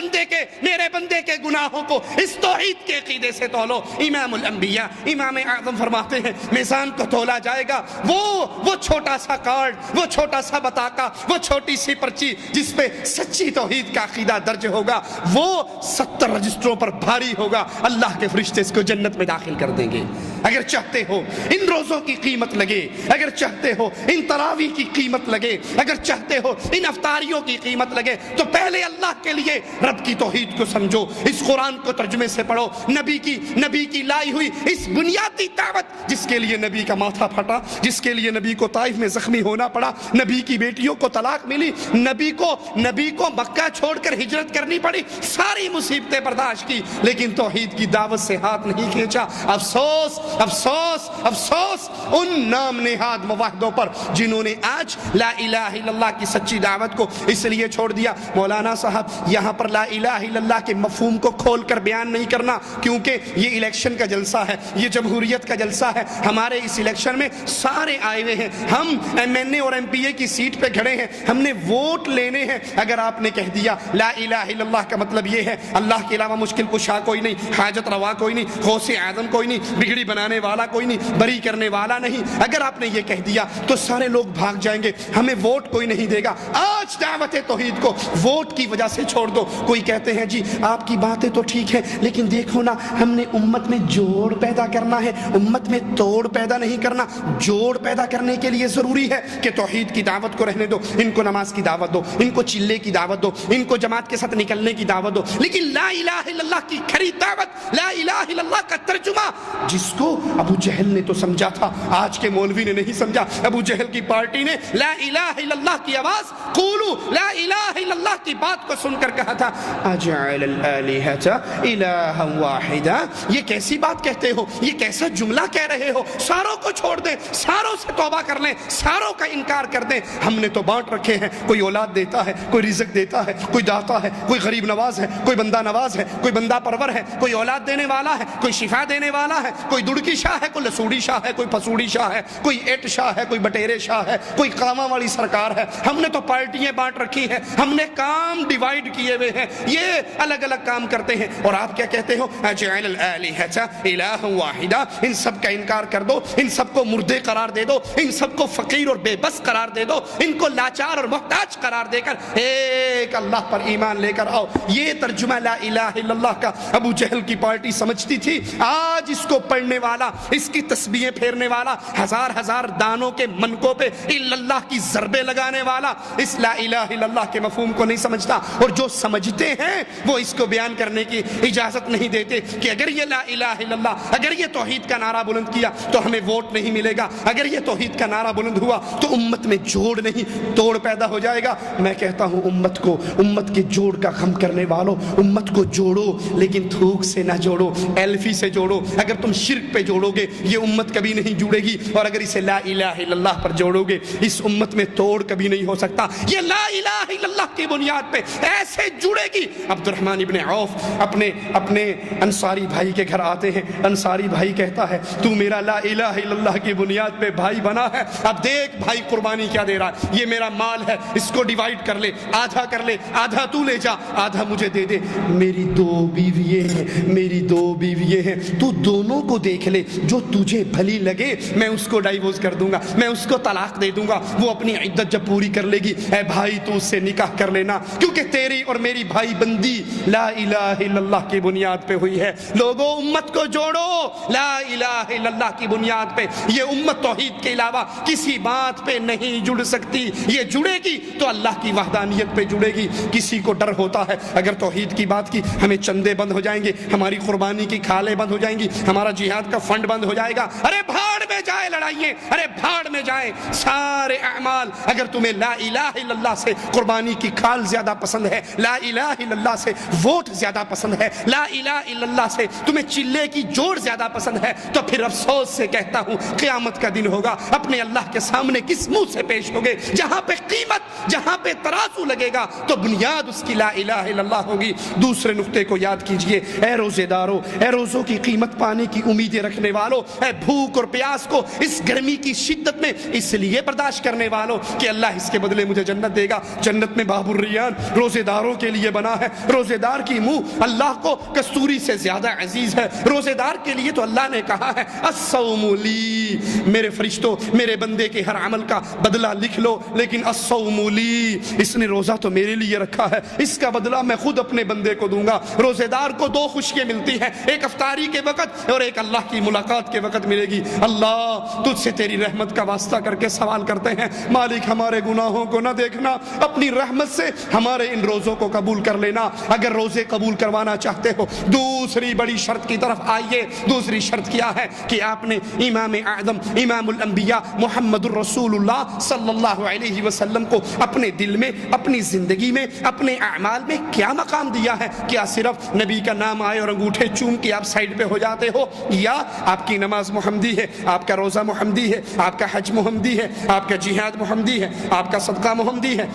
بندے کے گناہوں کو اس توحید کے عقیدے سے تولو۔ امام الانبیاء، امام اعظم فرماتے ہیں میزان کو تولا جائے گا، وہ چھوٹا سا کارڈ، وہ چھوٹا سا بطاقہ، وہ چھوٹی سی پرچی جس پہ سچی توحید کا عقیدہ درج ہوگا، وہ 70 رجسٹروں پر بھاری ہوگا۔ اللہ کے فرشتے اس کو جنت میں داخل کر دیں گے۔ اگر چاہتے ہو ان روزوں کی قیمت لگے، اگر چاہتے ہو ان تراویح کی قیمت لگے، اگر چاہتے ہو ان افطاریوں کی قیمت لگے، تو پہلے اللہ کے لیے رب کی توحید کو سمجھو، اس قرآن کو ترجمے سے پڑھو، نبی کی لائی ہوئی اس بنیادی دعوت جس کے لیے نبی کا ماتھا پھٹا، جس کے لیے نبی کو طائف میں زخمی ہونا پڑا، نبی کی بیٹیوں کو طلاق ملی، نبی کو مکہ چھوڑ چھوڑ کر ہجرت کرنی پڑی، ساری مصیبتیں برداشت کی، لیکن توحید کی دعوت سے ہاتھ نہیں کھینچا۔ افسوس افسوس افسوس ان نام نہاد موحدوں پر جنہوں نے آج لا الہ الا اللہ کی سچی دعوت کو اس لیے چھوڑ دیا۔ مولانا صاحب یہاں پر لا الہ الا اللہ کے مفہوم کو کھول کر بیان نہیں کرنا، کیونکہ یہ الیکشن کا جلسہ ہے، یہ جمہوریت کا جلسہ ہے۔ ہمارے اس الیکشن میں سارے آئے ہوئے ہیں، ہم ایم این اے اور ایم پی اے کی سیٹ پہ کھڑے ہیں، ہم نے ووٹ لینے ہیں۔ اگر آپ نے کہہ دیا لا الہ الا اللہ کا مطلب یہ ہے اللہ کے علاوہ مشکل کشا کوئی نہیں، حاجت روا کوئی نہیں، غوث اعظم کوئی نہیں، بگڑی بنانے والا کوئی نہیں، بری کرنے والا نہیں، اگر آپ نے یہ کہہ دیا تو سارے لوگ بھاگ جائیں گے، ہمیں ووٹ کوئی نہیں دے گا۔ آج دعوت توحید کو ووٹ کی وجہ سے چھوڑ دو۔ کوئی کہتے ہیں جی آپ کی باتیں تو ٹھیک ہے، لیکن دیکھو نا ہم نے امت میں جوڑ پیدا کرنا ہے، امت میں توڑ پیدا نہیں کرنا۔ جوڑ پیدا کرنے کے لیے ضروری ہے کہ توحید کی دعوت کو رہنے دو، ان کو نماز کی دعوت دو، ان کو چلے کی دعوت دو، ان کو جماعت کے ساتھ نکلنے کی دعوت دو، لیکن لا الہ الا اللہ کی کھری دعوت، لا الہ الا اللہ کا ترجمہ جس کو ابو جہل نے تو سمجھا تھا، آج کے مولوی نے نہیں سمجھا۔ ابو جہل کی پارٹی نے لا الہ الا اللہ کی آواز قولوا لا الہ الا اللہ کی بات کو سن کر کہا تھا اجعل الالہۃ الہا واحدا، یہ کیسی بات کہتے ہو، یہ کیسا جملہ کہہ رہے ہو، ساروں کو چھوڑ دیں، ساروں سے توبہ کر لیں، ساروں کا انکار کر دیں۔ ہم نے تو بانٹ رکھے ہیں، کوئی اولاد دیتا ہے، کوئی رزق دیتا ہے، کوئی داتا ہے، کوئی غریب نواز ہے، کوئی بندہ نواز ہے، کوئی بندہ پرور ہے، کوئی اولاد دینے والا ہے، کوئی شفا دینے والا ہے، کوئی دڑکی شاہ ہے، کوئی لسوڑی شاہ ہے، کوئی پسوڑی شاہ ہے، کوئی ایٹ شاہ ہے، کوئی بٹیرے شاہ ہے، کوئی قامہ والی سرکار ہے۔ ہم نے تو پارٹیاں بانٹ رکھی ہیں، ہم نے کام ڈیوائیڈ کیے ہوئے ہیں، یہ الگ الگ کام کرتے ہیں۔ اور آپ کیا کہتے ہو اجعل الالہۃ الہا واحدا، ان سب کا انکار کر دو، ان سب کو مردے قرار دے دو، ان سب کو فقیر اور بے بس قرار دے دو، ان کو لاچار اور محتاج قرار دے کر ایک اللہ پر ایمان لے کر آؤ۔ یہ ترجمہ لا الہ الا اللہ کا ابو جہل کی پارٹی سمجھتی تھی۔ آج اس کو پڑھنے والا، اس کی تسبیحیں پھیرنے والا، ہزار ہزار دانوں کے منکوں پہ الا اللہ کی ضربیں لگانے والا اس لا الہ الا اللہ کے مفہوم کو نہیں سمجھتا، اور جو سمجھتے ہیں وہ اس کو بیان کرنے کی اجازت نہیں دیتے کہ اگر یہ لا الہ الا اللہ، اگر یہ توحید کا نعرہ بلند کیا تو ہمیں ووٹ نہیں ملے گا، اگر یہ توحید کا نعرہ بلند ہوا تو امت میں جوڑ نہیں توڑ پیدا ہو جائے گا۔ میں کہتا ہوں امت کو، امت کے جوڑ کا غم کرنے والوں، امت کو جوڑو، لیکن تھوک سے نہ جوڑو، ایلفی سے جوڑو۔ اگر تم شرک پہ جوڑو گے یہ امت کبھی نہیں جڑے گی، اور اگر اسے لا الہ الا اللہ پر جوڑو گے اس امت میں توڑ کبھی نہیں ہو سکتا۔ یہ لا الہ الا اللہ کی بنیاد پہ ایسے جڑے گی۔ عبد الرحمن ابن عوف اپنے انصاری بھائی کے گھر آتے ہیں، انصاری بھائی کہتا ہے تو میرا لا الہ الا اللہ کی بنیاد پہ بھائی بنا ہے، اب دیکھ بھائی قربانی کیا دے رہا ہے، یہ میرا مال ہے، اس کو ڈیوائیڈ کر لے، آدھا کر لے، آدھا تو لے جا، آدھا مجھے دے دے، میری دو بیوییں ہیں، میری دو بیوییں ہیں، تو دونوں کو دیکھ لے، جو تجھے بھلی لگے میں اس کو ڈائیورس کر دوں گا، میں اس کو طلاق دے دوں گا، وہ اپنی عدت جب پوری کر لے گی اے بھائی تو اس سے نکاح کر لینا، کیونکہ تیری اور میری بھائی بندی لا الہ الا اللہ کی بنیاد پہ ہوئی ہے۔ لوگوں امت کو جوڑو لا الہ الا اللہ کی بنیاد پہ، یہ امت توحید کے علاوہ کسی بات پہ نہیں جڑ سکتی، یہ جڑے گی تو اللہ کی وحدانیت پہ جڑے گی۔ کسی کو ڈر ہوتا ہے اگر توحید کی بات کی ہمیں چندے بند ہو جائیں گے، ہماری قربانی کی کھالیں بند ہو جائیں گی، ہمارا جہاد کا فنڈ بند ہو جائے گا، ارے بھاڑ میں جائے لڑائیے، ارے بھاڑ میں جائیں سارے اعمال۔ اگر تمہیں لا الہ الا اللہ سے قربانی کی کھال زیادہ پسند ہے، لا الہ الا اللہ سے ووٹ زیادہ پسند ہے، لا الہ الا اللہ سے تمہیں چلے کی جوڑ زیادہ پسند ہے، تو پھر افسوس سے کہتا ہوں قیامت کا دن ہوگا، اپنے اللہ کے سامنے کس منہ سے پیش ہوگے؟ جہاں پہ قیمت، جہاں پہ ترازو لگے گا تو بنیاد اس کی لا الہ الا اللہ ہوگی۔ دوسرے نقطے کو یاد کیجئے، اے روزے دارو، اے روزوں کی قیمت پانے کی امیدیں رکھنے والو، اے بھوک اور پیاس کو اس گرمی کی شدت میں اس لیے برداشت کرنے والو کہ اللہ اس کے بدلے مجھے جنت دے گا۔ جنت میں باب الریان روزے داروں کے لیے بنا ہے، روزے دار کی منہ اللہ کو کستوری سے زیادہ عزیز ہے۔ روزے دار کے لیے تو اللہ نے کہا ہے الصوم لی، میرے فرشتوں میرے بندے کے ہر عمل کا بدلہ لکھ لو، لیکن الصوم لی، اس نے روزہ تو میرے لیے رکھا ہے، اس کا بدلہ میں خود اپنے بندے کو دوں گا۔ روزے دار کو دو خوشیاں ملتی ہیں، ایک افطاری کے وقت اور ایک اللہ کی ملاقات کے وقت ملے گی۔ اللہ تجھ سے تیری رحمت کا واسطہ کر کے سوال کرتے ہیں، مالک ہمارے گناہوں کو نہ دیکھنا، اپنی رحمت سے ہمارے ان روزوں کو قبول کر لینا۔ اگر روزے قبول کروانا چاہتے ہو دوسری بڑی شرط کی طرف آئیے۔ دوسری شرط کیا ہے کہ آپ نے امام اعظم امام الانبیاء محمد الرسول اللہ صلی اللہ علیہ وسلم کو اپنے دل میں، اپنی زندگی میں، اپنے اعمال میں کیا مقام دیا ہے؟ کیا صرف نبی کا نام آئے اور انگوٹھے چوم کے آپ سائڈ پہ ہو جاتے ہو، یا آپ کی نماز محمدی ہے، آپ کا روزہ محمدی ہے، آپ کا حج محمدی ہے، آپ کا جہاد محمدی ہے، آپ کا صدقہ محمدی ہے،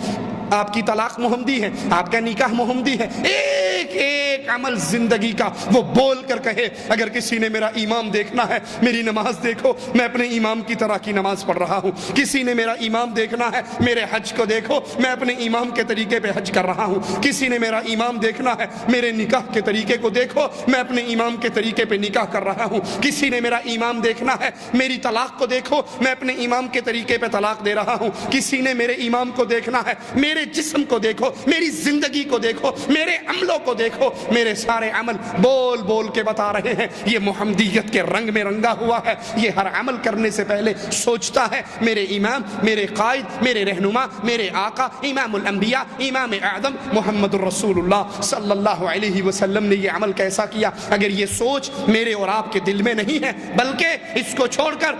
آپ کی طلاق محمدی ہے، آپ کا نکاح محمدی ہے؟ ایک ایک عمل زندگی کا وہ بول کر کہے اگر کسی نے میرا امام دیکھنا ہے، میری نماز دیکھو، میں اپنے امام کی طرح کی نماز پڑھ رہا ہوں۔ کسی نے میرا امام دیکھنا ہے، میرے حج کو دیکھو، میں اپنے امام کے طریقے پہ حج کر رہا ہوں۔ کسی نے میرا امام دیکھنا ہے، میرے نکاح کے طریقے کو دیکھو، میں اپنے امام کے طریقے پہ نکاح کر رہا ہوں۔ کسی نے میرا امام دیکھنا ہے، میری طلاق کو دیکھو، میں اپنے امام کے طریقے پہ طلاق دے رہا ہوں۔ کسی نے میرے امام کو دیکھنا ہے، میرے جسم کو دیکھو، میری زندگی کو دیکھو، میرے عملوں کو دیکھو، میرے سارے عمل بول بول کے بتا رہے ہیں یہ محمدیت کے رنگ میں رنگا ہوا ہے۔ یہ ہر عمل کرنے سے پہلے سوچتا ہے میرے امام، میرے قائد، میرے رہنما، میرے آقا امام الانبیاء امام اعظم محمد الرسول اللہ صلی اللہ علیہ وسلم نے یہ عمل کیسا کیا۔ اگر یہ سوچ میرے اور آپ کے دل میں نہیں ہے، بلکہ اس کو چھوڑ کر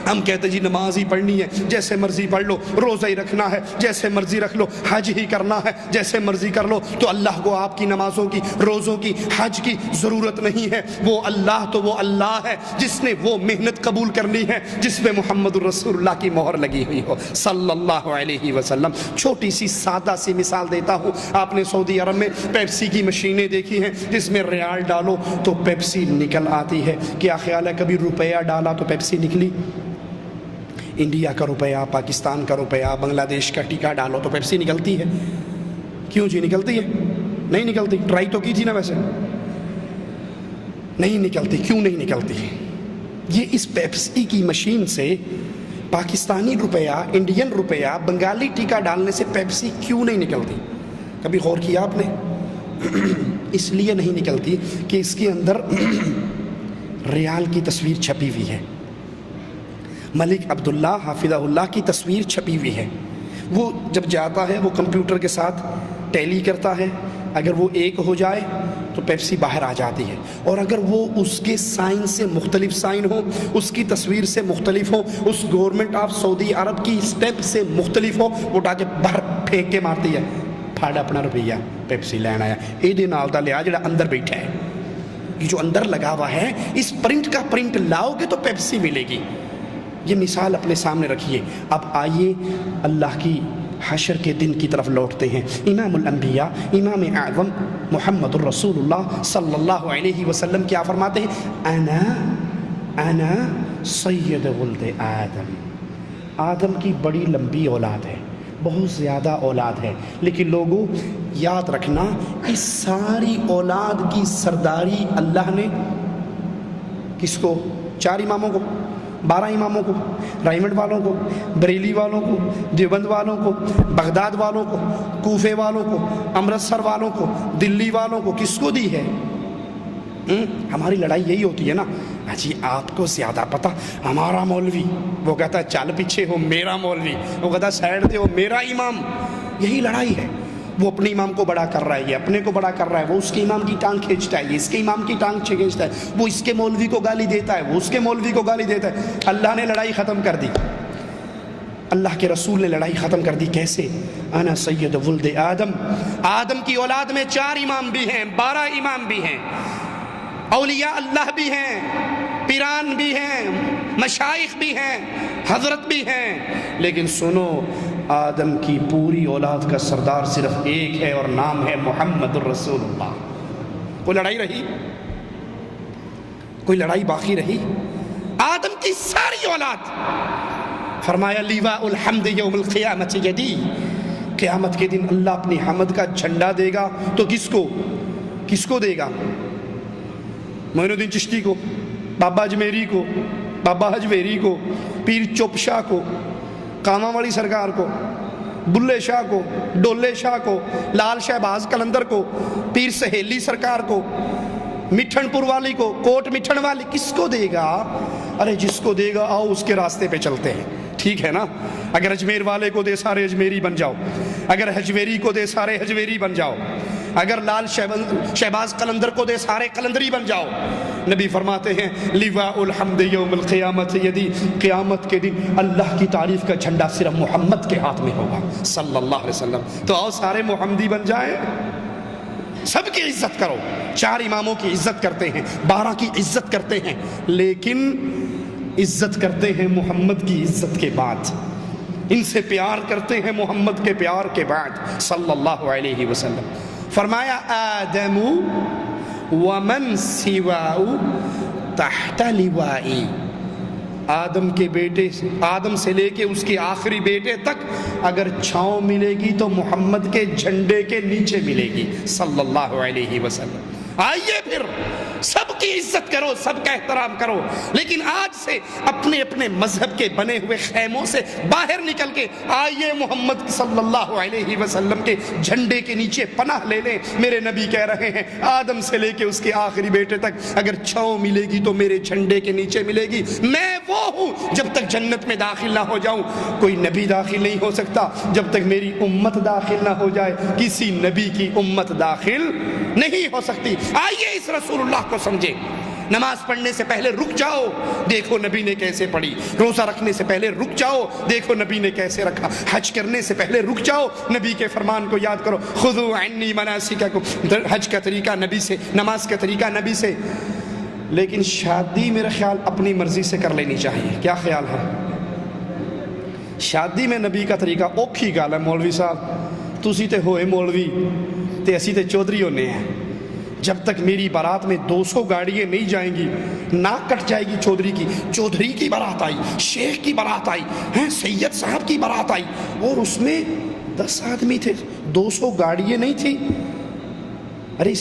ہم کہتے جی نماز ہی پڑھنی ہے، جیسے مرضی پڑھ لو، روزہ ہی رکھنا ہے، جیسے مرضی رکھ لو، حج ہی کرنا ہے، جیسے مرضی کر لو، تو اللہ کو آپ کی نمازوں کی، روزوں کی، حج کی ضرورت نہیں ہے۔ وہ اللہ ہے جس نے وہ محنت قبول کرنی ہے جس میں محمد الرسول اللہ کی مہر لگی ہوئی ہو صلی اللہ علیہ وسلم۔ چھوٹی سی سادہ سی مثال دیتا ہوں، آپ نے سعودی عرب میں پیپسی کی مشینیں دیکھی ہیں جس میں ریال ڈالو تو پیپسی نکل آتی ہے۔ کیا خیال ہے کبھی روپیہ ڈالا تو پیپسی نکلی؟ انڈیا کا روپیہ، پاکستان کا روپیہ، بنگلہ دیش کا ٹکا ڈالو تو پیپسی نکلتی ہے؟ کیوں جی نکلتی ہے؟ نہیں نکلتی؟ ٹرائی تو کی تھی نا، ویسے نہیں نکلتی۔ کیوں نہیں نکلتی؟ یہ اس پیپسی کی مشین سے پاکستانی روپیہ، انڈین روپیہ، بنگالی ٹکا ڈالنے سے پیپسی کیوں نہیں نکلتی؟ کبھی غور کیا آپ نے؟ اس لیے نہیں نکلتی کہ اس کے اندر ریال کی تصویر چھپی ہوئی ہے، ملک عبداللہ حافظہ اللہ کی تصویر چھپی ہوئی ہے۔ وہ جب جاتا ہے وہ کمپیوٹر کے ساتھ ٹیلی کرتا ہے، اگر وہ ایک ہو جائے تو پیپسی باہر آ جاتی ہے، اور اگر وہ اس کے سائن سے مختلف سائن ہو، اس کی تصویر سے مختلف ہو، اس گورنمنٹ آف سعودی عرب کی اسٹیمپ سے مختلف ہو، وہ اٹھا کے باہر پھینک کے مارتی ہے، پھاڑ اپنا روپیہ پیپسی لین آیا۔ یہ نال دا لیا جڑا اندر بیٹھا ہے، یہ جو اندر لگا ہوا ہے، اس پرنٹ کا پرنٹ لاؤ گے تو پیپسی ملے گی۔ یہ مثال اپنے سامنے رکھیے۔ اب آئیے اللہ کی حشر کے دن کی طرف لوٹتے ہیں۔ امام الانبیاء امام اعظم محمد الرسول اللہ صلی اللہ علیہ وسلم کیا فرماتے ہیں؟ انا سید ولد آدم۔ آدم کی بڑی لمبی اولاد ہے، بہت زیادہ اولاد ہے، لیکن لوگوں یاد رکھنا اس ساری اولاد کی سرداری اللہ نے کس کو؟ 4 اماموں کو، 12 اماموں کو، رائمنڈ والوں کو، بریلی والوں کو، دیوبند والوں کو، بغداد والوں کو، کوفے والوں کو، امرتسر والوں کو، دلی والوں کو، کس کو دی ہے؟ ہماری لڑائی یہی ہوتی ہے نا، جی آپ کو زیادہ پتہ، ہمارا مولوی، وہ کہتا ہے چل پیچھے ہو میرا مولوی، وہ کہتا ہے سائڈ دے ہو میرا امام۔ یہی لڑائی ہے۔ وہ اپنے امام کو بڑا کر رہا ہے، یہ اپنے کو بڑا کر رہا ہے، وہ اس کے امام کی ٹانگ کھینچتا ہے، یہ اس کے امام کی ٹانگ کھینچتا ہے، وہ اس کے مولوی کو گالی دیتا ہے، وہ اس کے مولوی کو گالی دیتا ہے۔ اللہ نے لڑائی ختم کر دی، اللہ کے رسول نے لڑائی ختم کر دی۔ کیسے؟ انا سید ولد آدم۔ آدم کی اولاد میں 4 امام بھی ہیں، 12 امام بھی ہیں، اولیاء اللہ بھی ہیں، پیران بھی ہیں، مشائخ بھی ہیں، حضرت بھی ہیں، لیکن سنو آدم کی پوری اولاد کا سردار صرف ایک ہے اور نام ہے محمد الرسول اللہ۔ کوئی لڑائی رہی؟ کوئی لڑائی باقی رہی؟ آدم کی ساری اولاد، فرمایا لیواء الحمد یوم القیامت یدی، قیامت کے دن اللہ اپنی حمد کا جھنڈا دے گا تو کس کو دے گا؟ معین الدین چشتی کو، بابا اجمیری کو، بابا حجویری کو، پیر چوپ شاہ کو، کاما والی سرکار کو، بلے شاہ کو، ڈولے شاہ کو، لال شہباز قلندر کو، پیر سہیلی سرکار کو، مٹھن پور والی کو، کوٹ مٹھن والی، کس کو دے گا؟ ارے جس کو دے گا آؤ اس کے راستے پہ چلتے ہیں۔ ٹھیک ہے نا؟ اگر اجمیر والے کو دے سارے اجمیری بن جاؤ، اگر حجویری کو دے سارے حجویری بن جاؤ، اگر لال شہباز قلندر کو دے سارے قلندری بن جاؤ۔ نبی فرماتے ہیں لواء الحمد یوم القیامت یدی، قیامت کے دن اللہ کی تعریف کا جھنڈا صرف محمد کے ہاتھ میں ہوگا صلی اللہ علیہ وسلم۔ تو آؤ سارے محمدی بن جائیں، سب کی عزت کرو۔ 4 اماموں کی عزت کرتے ہیں، 12 کی عزت کرتے ہیں، لیکن عزت کرتے ہیں محمد کی عزت کے بعد، ان سے پیار کرتے ہیں محمد کے پیار کے بعد صلی اللہ علیہ وسلم۔ فرمایا آدم ومن سواء تحت لوائی، آدم کے بیٹے، آدم سے لے کے اس کے آخری بیٹے تک اگر چھاؤں ملے گی تو محمد کے جھنڈے کے نیچے ملے گی صلی اللہ علیہ وسلم۔ آئیے پھر سب کی عزت کرو، سب کا احترام کرو، لیکن آج سے اپنے اپنے مذہب کے بنے ہوئے خیموں سے باہر نکل کے آئیے محمد صلی اللہ علیہ وسلم کے جھنڈے کے نیچے پناہ لے لیں۔ میرے نبی کہہ رہے ہیں آدم سے لے کے اس کے آخری بیٹے تک اگر چھاؤں ملے گی تو میرے جھنڈے کے نیچے ملے گی۔ میں وہ ہوں، جب تک جنت میں داخل نہ ہو جاؤں کوئی نبی داخل نہیں ہو سکتا، جب تک میری امت داخل نہ ہو جائے کسی نبی کی امت داخل نہیں ہو سکتی۔ آئیے اس رسول اللہ کو سمجھے۔ نماز پڑھنے سے پہلے رک جاؤ، دیکھو نبی نے کیسے پڑھی۔ روزہ رکھنے سے پہلے رک جاؤ، دیکھو نبی نے کیسے رکھا۔ حج کرنے سے پہلے رک جاؤ، نبی کے فرمان کو یاد کرو، خذوا عنی مناسککم۔ حج کا طریقہ نبی سے، نماز کا طریقہ نبی سے۔ لیکن شادی میرا خیال اپنی مرضی سے کر لینی چاہیے، کیا خیال ہے؟ شادی میں نبی کا طریقہ اوکھی گل ہے مولوی صاحب، تسی تے ہوئے مولوی تے اسی تے چودھری ہونے ہیں۔ جب تک میری بارات میں 200 گاڑیاں نہیں جائیں گی ناک کٹ جائے گی چودھری کی۔ چودھری کی بارات آئی، شیخ کی بارات آئی، سید صاحب کی بارات آئی اور اس میں 10 آدمی تھے، 200 گاڑیاں نہیں تھی۔ ارے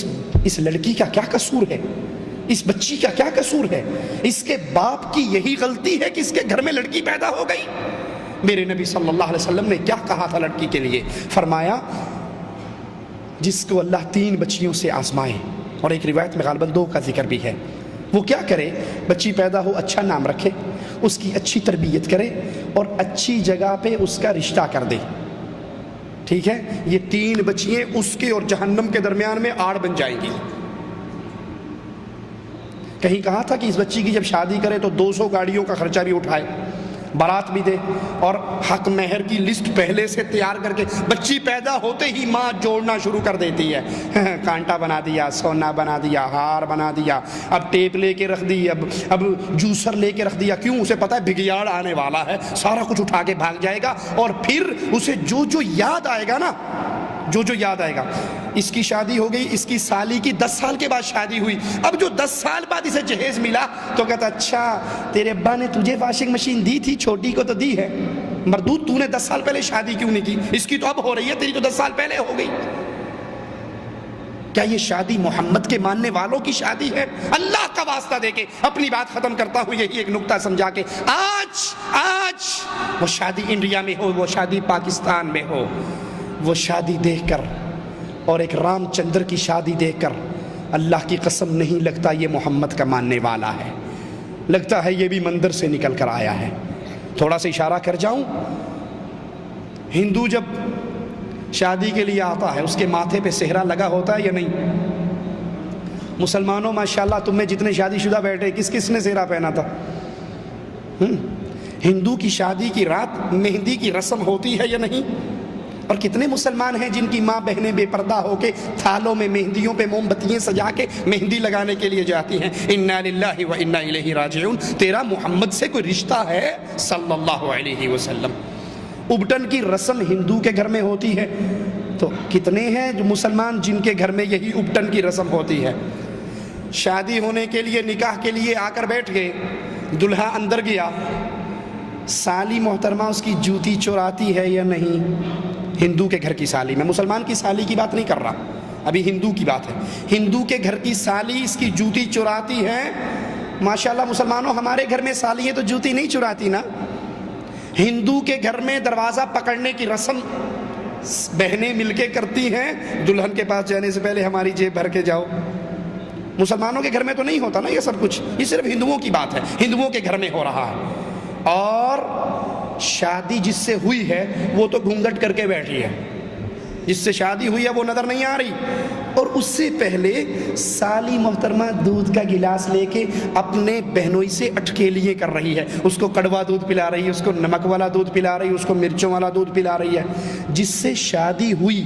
اس لڑکی کا کیا قصور ہے؟ اس بچی کا کیا قصور ہے؟ اس کے باپ کی یہی غلطی ہے کہ اس کے گھر میں لڑکی پیدا ہو گئی۔ میرے نبی صلی اللہ علیہ وسلم نے کیا کہا تھا لڑکی کے لیے؟ فرمایا جس کو اللہ 3 بچیوں سے آزمائے، اور ایک روایت میں غالباً 2 کا ذکر بھی ہے، وہ کیا کرے؟ بچی پیدا ہو اچھا نام رکھے، اس کی اچھی تربیت کرے اور اچھی جگہ پہ اس کا رشتہ کر دے۔ ٹھیک ہے؟ یہ 3 بچیاں اس کے اور جہنم کے درمیان میں آڑ بن جائیں گی۔ کہیں کہا تھا کہ اس بچی کی جب شادی کرے تو 200 گاڑیوں کا خرچہ بھی اٹھائے، بارات بھی دے، اور حق مہر کی لسٹ پہلے سے تیار کر کے۔ بچی پیدا ہوتے ہی ماں جوڑنا شروع کر دیتی ہے، کانٹا بنا دیا، سونا بنا دیا، ہار بنا دیا، اب ٹیپ لے کے رکھ دی، اب جوسر لے کے رکھ دیا۔ کیوں؟ اسے پتا ہے بگیاڑ آنے والا ہے، سارا کچھ اٹھا کے بھاگ جائے گا، اور پھر اسے جو یاد آئے گا نا، جو یاد آئے گا۔ اس کی شادی ہو گئی، اس کی سالی کی 10 سال کے بعد شادی ہوئی، اب جو 10 سال بعد اسے جہیز ملا تو کہتا اچھا تیرے ابا نے تجھے واشنگ مشین دی تھی، چھوٹی کو تو دی ہے، مردود تو نے 10 سال پہلے شادی کیوں نہیں کی؟ اس کی تو اب ہو رہی ہے، تیری تو 10 سال پہلے ہو گئی۔ کیا یہ شادی محمد کے ماننے والوں کی شادی ہے؟ اللہ کا واسطہ دے کے اپنی بات ختم کرتا ہوں یہی ایک نکتہ سمجھا کے، آج وہ شادی انڈیا میں ہو، وہ شادی پاکستان میں ہو، وہ شادی دیکھ کر اور ایک رام چندر کی شادی دیکھ کر اللہ کی قسم نہیں لگتا یہ محمد کا ماننے والا ہے، لگتا ہے یہ بھی مندر سے نکل کر آیا ہے۔ تھوڑا سا اشارہ کر جاؤں، ہندو جب شادی کے لیے آتا ہے اس کے ماتھے پہ صحرا لگا ہوتا ہے یا نہیں؟ مسلمانوں ماشاءاللہ تم میں جتنے شادی شدہ بیٹھے کس کس نے صحرا پہنا تھا؟ ہندو کی شادی کی رات مہندی کی رسم ہوتی ہے یا نہیں؟ اور کتنے مسلمان ہیں جن کی ماں بہنیں بے پردہ ہو کے تھالوں میں مہندیوں پہ موم بتیاں سجا کے مہندی لگانے کے لیے جاتی ہیں۔ انا للہ و انا الیہ راجعون۔ تیرا محمد سے کوئی رشتہ ہے صلی اللہ علیہ وسلم؟ ابٹن کی رسم ہندو کے گھر میں ہوتی ہے تو کتنے ہیں جو مسلمان جن کے گھر میں یہی ابٹن کی رسم ہوتی ہے؟ شادی ہونے کے لیے نکاح کے لیے آ کر بیٹھ گئے، دلہا اندر گیا، سالی محترمہ اس کی جوتی چوراتی ہے یا نہیں؟ ہندو کے گھر کی سالی، میں مسلمان کی سالی کی بات نہیں کر رہا، ابھی ہندو کی بات ہے۔ ہندو کے گھر کی سالی اس کی جوتی چراتی ہے۔ ماشاءاللہ مسلمانوں ہمارے گھر میں سالی ہے تو جوتی نہیں چراتی نا۔ ہندو کے گھر میں دروازہ پکڑنے کی رسم بہنیں مل کے کرتی ہیں، دلہن کے پاس جانے سے پہلے ہماری جیب بھر کے جاؤ۔ مسلمانوں کے گھر میں تو نہیں ہوتا نا یہ سب کچھ، یہ صرف ہندوؤں کی بات ہے، ہندوؤں کے گھر میں ہو رہا ہے۔ اور شادی جس سے ہوئی ہے وہ تو گھونگھٹ کر کے بیٹھی ہے، جس سے شادی ہوئی ہے وہ نظر نہیں آ رہی، اور اس سے پہلے سالی محترمہ دودھ کا گلاس لے کے اپنے بہنوئی سے اٹکیلیے کر رہی ہے، اس کو کڑوا دودھ پلا رہی ہے، اس کو نمک والا دودھ پلا رہی ہے، اس کو مرچوں والا دودھ پلا رہی ہے۔ جس سے شادی ہوئی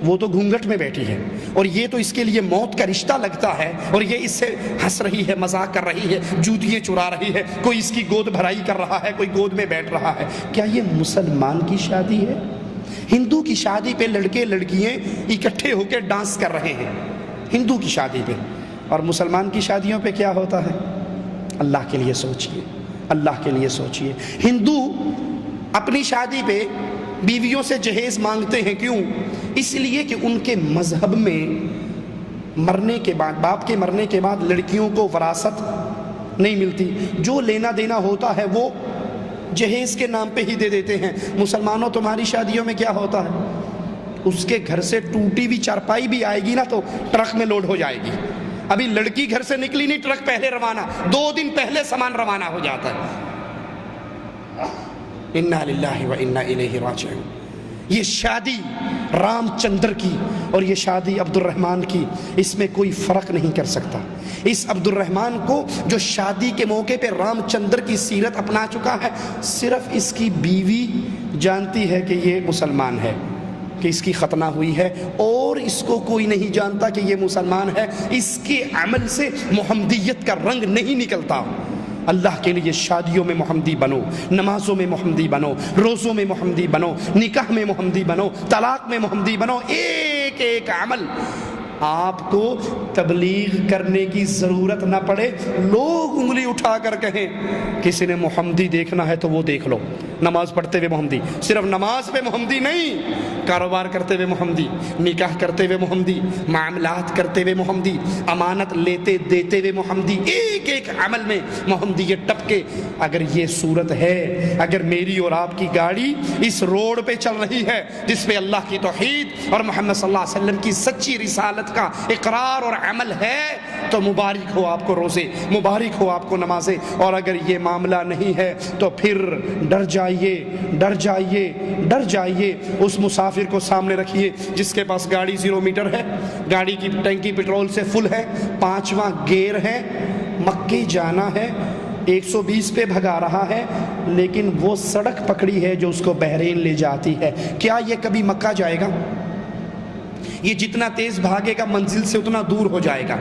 وہ تو گھونگھٹ میں بیٹھی ہے، اور یہ تو اس کے لیے موت کا رشتہ لگتا ہے، اور یہ اس سے ہنس رہی ہے، مذاق کر رہی ہے، جوتیاں چرا رہی ہے، کوئی اس کی گود بھرائی کر رہا ہے، کوئی گود میں بیٹھ رہا ہے۔ کیا یہ مسلمان کی شادی ہے؟ ہندو کی شادی پہ لڑکے لڑکیاں اکٹھے ہو کے ڈانس کر رہے ہیں ہندو کی شادی پہ، اور مسلمان کی شادیوں پہ کیا ہوتا ہے؟ اللہ کے لیے سوچئے، اللہ کے لیے سوچئے۔ ہندو اپنی شادی پہ بیویوں سے جہیز مانگتے ہیں، کیوں؟ اس لیے کہ ان کے مذہب میں مرنے کے بعد، باپ کے مرنے کے بعد لڑکیوں کو وراثت نہیں ملتی، جو لینا دینا ہوتا ہے وہ جہیز کے نام پہ ہی دے دیتے ہیں۔ مسلمانوں تمہاری شادیوں میں کیا ہوتا ہے؟ اس کے گھر سے ٹوٹی ہوئی چارپائی بھی آئے گی نا تو ٹرک میں لوڈ ہو جائے گی، ابھی لڑکی گھر سے نکلی نہیں، ٹرک پہلے روانہ، 2 دن پہلے سامان روانہ ہو جاتا ہے۔ انا للہ و انا الیہ راجعون۔ یہ شادی رام چندر کی اور یہ شادی عبد الرحمن کی، اس میں کوئی فرق نہیں کر سکتا۔ اس عبد الرحمن کو جو شادی کے موقع پہ رام چندر کی سیرت اپنا چکا ہے، صرف اس کی بیوی جانتی ہے کہ یہ مسلمان ہے، کہ اس کی ختنہ ہوئی ہے، اور اس کو کوئی نہیں جانتا کہ یہ مسلمان ہے۔ اس کے عمل سے محمدیت کا رنگ نہیں نکلتا۔ اللہ کے لیے شادیوں میں محمدی بنو، نمازوں میں محمدی بنو، روزوں میں محمدی بنو، نکاح میں محمدی بنو، طلاق میں محمدی بنو۔ ایک ایک عمل آپ کو تبلیغ کرنے کی ضرورت نہ پڑے، لوگ انگلی اٹھا کر کہیں کسی نے محمدی دیکھنا ہے تو وہ دیکھ لو۔ نماز پڑھتے ہوئے محمدی، صرف نماز پہ محمدی نہیں، کاروبار کرتے ہوئے محمدی، نکاح کرتے ہوئے محمدی، معاملات کرتے ہوئے محمدی، امانت لیتے دیتے ہوئے محمدی، ایک ایک عمل میں محمدی یہ ٹپکے۔ اگر یہ صورت ہے، اگر میری اور آپ کی گاڑی اس روڈ پہ چل رہی ہے جس پہ اللہ کی توحید اور محمد صلی اللہ علیہ وسلم کی سچی رسالت کا اقرار اور عمل ہے، تو مبارک ہو آپ کو روزے، مبارک ہو آپ کو نمازیں۔ اور اگر یہ معاملہ نہیں ہے تو پھر ڈر جائیے، ڈر جائیے، ڈر جائیے۔ اس مسافر کو سامنے رکھیے جس کے پاس گاڑی 0 میٹر ہے، گاڑی کی ٹینکی پیٹرول سے فل ہے، 5واں گیئر ہے، مکے جانا ہے، 120 پہ بھگا رہا ہے، لیکن وہ سڑک پکڑی ہے جو اس کو بحرین لے جاتی ہے۔ کیا یہ کبھی مکہ جائے گا؟ یہ جتنا تیز بھاگے گا منزل سے اتنا دور ہو جائے گا۔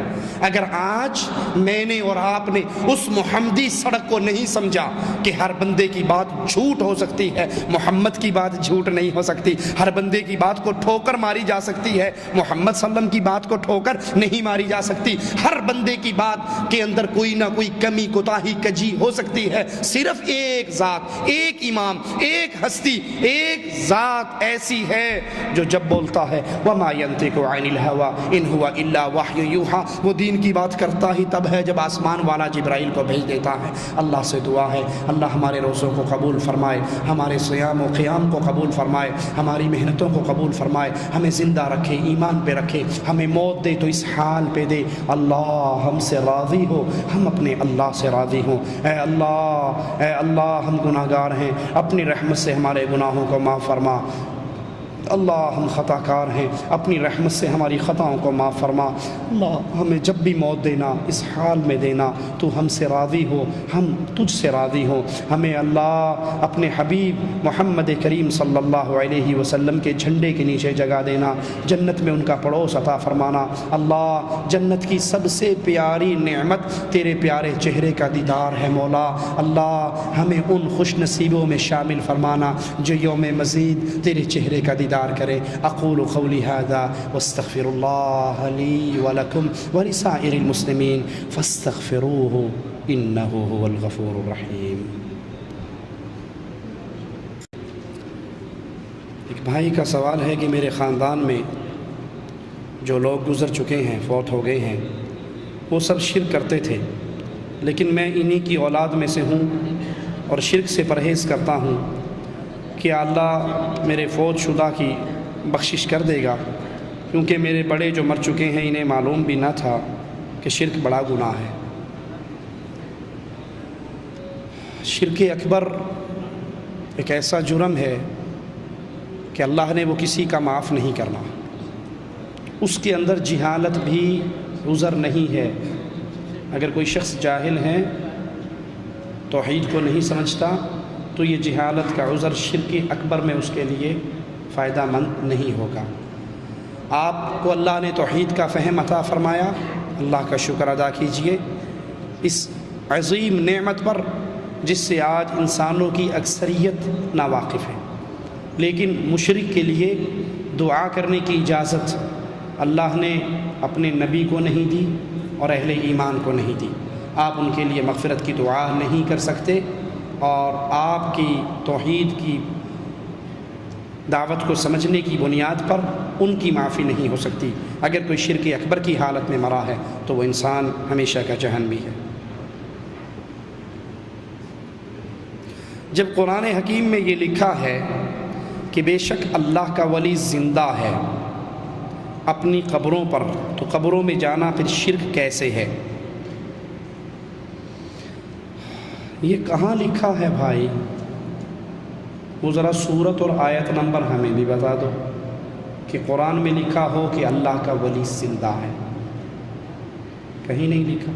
اگر آج میں نے اور آپ نے اس محمدی سڑک کو نہیں سمجھا کہ ہر بندے کی بات جھوٹ ہو سکتی ہے، محمد کی بات جھوٹ نہیں ہو سکتی، ہر بندے کی بات کو ٹھوکر ماری جا سکتی ہے، محمد صلی اللہ علیہ وسلم کی بات کو ٹھوکر نہیں ماری جا سکتی، ہر بندے کی بات کے اندر کوئی نہ کوئی کمی کوتاہی کجی ہو سکتی ہے، صرف ایک ذات، ایک امام، ایک ہستی، ایک ذات ایسی ہے جو جب بولتا ہے وَمَا يَنْطِقُ عَنِ الْهَوَىٰ إِنْ هُوَ إِلَّا وَحْيٌ يُوحَىٰ، وہ دین کی بات کرتا ہی تب ہے جب آسمان والا جبرائیل کو بھیج دیتا ہے۔ اللہ سے دعا ہے اللہ ہمارے روزوں کو قبول فرمائے، ہمارے صیام و قیام کو قبول فرمائے، ہماری محنتوں کو قبول فرمائے، ہمیں زندہ رکھے، ایمان پہ رکھے، ہمیں موت دے تو اس حال پہ دے۔ اللہ ہم سے راضی ہو، ہم اپنے اللہ سے راضی ہوں۔ اے اللہ ہم گناہ گار ہیں، اپنی رحمت سے ہمارے گناہوں کو معاف فرما۔ اللہ ہم خطا کار ہیں، اپنی رحمت سے ہماری خطاؤں کو معاف فرما۔ اللہ ہمیں جب بھی موت دینا اس حال میں دینا تو ہم سے راضی ہو، ہم تجھ سے راضی ہوں۔ ہمیں اللہ اپنے حبیب محمد کریم صلی اللہ علیہ وسلم کے جھنڈے کے نیچے جگہ دینا، جنت میں ان کا پڑوس عطا فرمانا۔ اللہ جنت کی سب سے پیاری نعمت تیرے پیارے چہرے کا دیدار ہے مولا۔ اللہ ہمیں ان خوش نصیبوں میں شامل فرمانا جو یوم مزید تیرے چہرے کا دیدار کرے۔ اقول قولی ھذا واستغفر اللہ لی ولکم ولسائر المسلمین فاستغفروہ انہ هو الغفور الرحیم۔ ایک بھائی کا سوال ہے کہ میرے خاندان میں جو لوگ گزر چکے ہیں، فوت ہو گئے ہیں، وہ سب شرک کرتے تھے، لیکن میں انہی کی اولاد میں سے ہوں اور شرک سے پرہیز کرتا ہوں، کہ اللہ میرے فوت شدہ کی بخشش کر دے گا، کیونکہ میرے بڑے جو مر چکے ہیں انہیں معلوم بھی نہ تھا کہ شرک بڑا گناہ ہے۔ شرک اکبر ایک ایسا جرم ہے کہ اللہ نے وہ کسی کا معاف نہیں کرنا. اس کے اندر جہالت بھی عذر نہیں ہے. اگر کوئی شخص جاہل ہے، توحید کو نہیں سمجھتا، تو یہ جہالت کا عذر شرک اکبر میں اس کے لیے فائدہ مند نہیں ہوگا. آپ کو اللہ نے توحید کا فہم عطا فرمایا، اللہ کا شکر ادا کیجئے اس عظیم نعمت پر جس سے آج انسانوں کی اکثریت ناواقف ہے. لیکن مشرک کے لیے دعا کرنے کی اجازت اللہ نے اپنے نبی کو نہیں دی اور اہل ایمان کو نہیں دی. آپ ان کے لیے مغفرت کی دعا نہیں کر سکتے، اور آپ کی توحید کی دعوت کو سمجھنے کی بنیاد پر ان کی معافی نہیں ہو سکتی. اگر کوئی شرک اکبر کی حالت میں مرا ہے تو وہ انسان ہمیشہ کا جہنمی ہے. جب قرآن حکیم میں یہ لکھا ہے کہ بے شک اللہ کا ولی زندہ ہے اپنی قبروں پر، تو قبروں میں جانا پھر شرک کیسے ہے؟ یہ کہاں لکھا ہے بھائی؟ وہ ذرا سورت اور آیت نمبر ہمیں بھی بتا دو کہ قرآن میں لکھا ہو کہ اللہ کا ولی زندہ ہے. کہیں نہیں لکھا،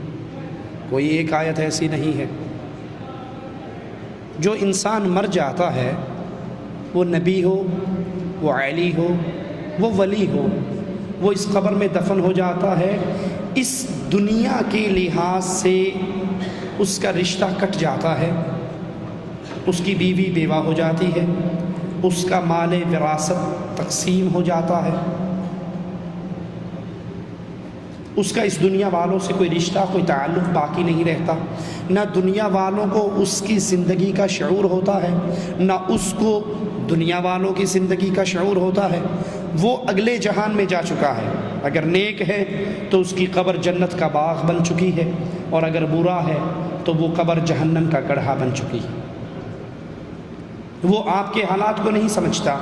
کوئی ایک آیت ایسی نہیں ہے. جو انسان مر جاتا ہے، وہ نبی ہو، وہ علی ہو، وہ ولی ہو، وہ اس قبر میں دفن ہو جاتا ہے. اس دنیا کے لحاظ سے اس کا رشتہ کٹ جاتا ہے، اس کی بیوی بیوہ ہو جاتی ہے، اس کا مال وراثت تقسیم ہو جاتا ہے، اس کا اس دنیا والوں سے کوئی رشتہ، کوئی تعلق باقی نہیں رہتا. نہ دنیا والوں کو اس کی زندگی کا شعور ہوتا ہے، نہ اس کو دنیا والوں کی زندگی کا شعور ہوتا ہے. وہ اگلے جہان میں جا چکا ہے. اگر نیک ہے تو اس کی قبر جنت کا باغ بن چکی ہے، اور اگر برا ہے تو وہ قبر جہنم کا گڑھا بن چکی ہے. وہ آپ کے حالات کو نہیں سمجھتا،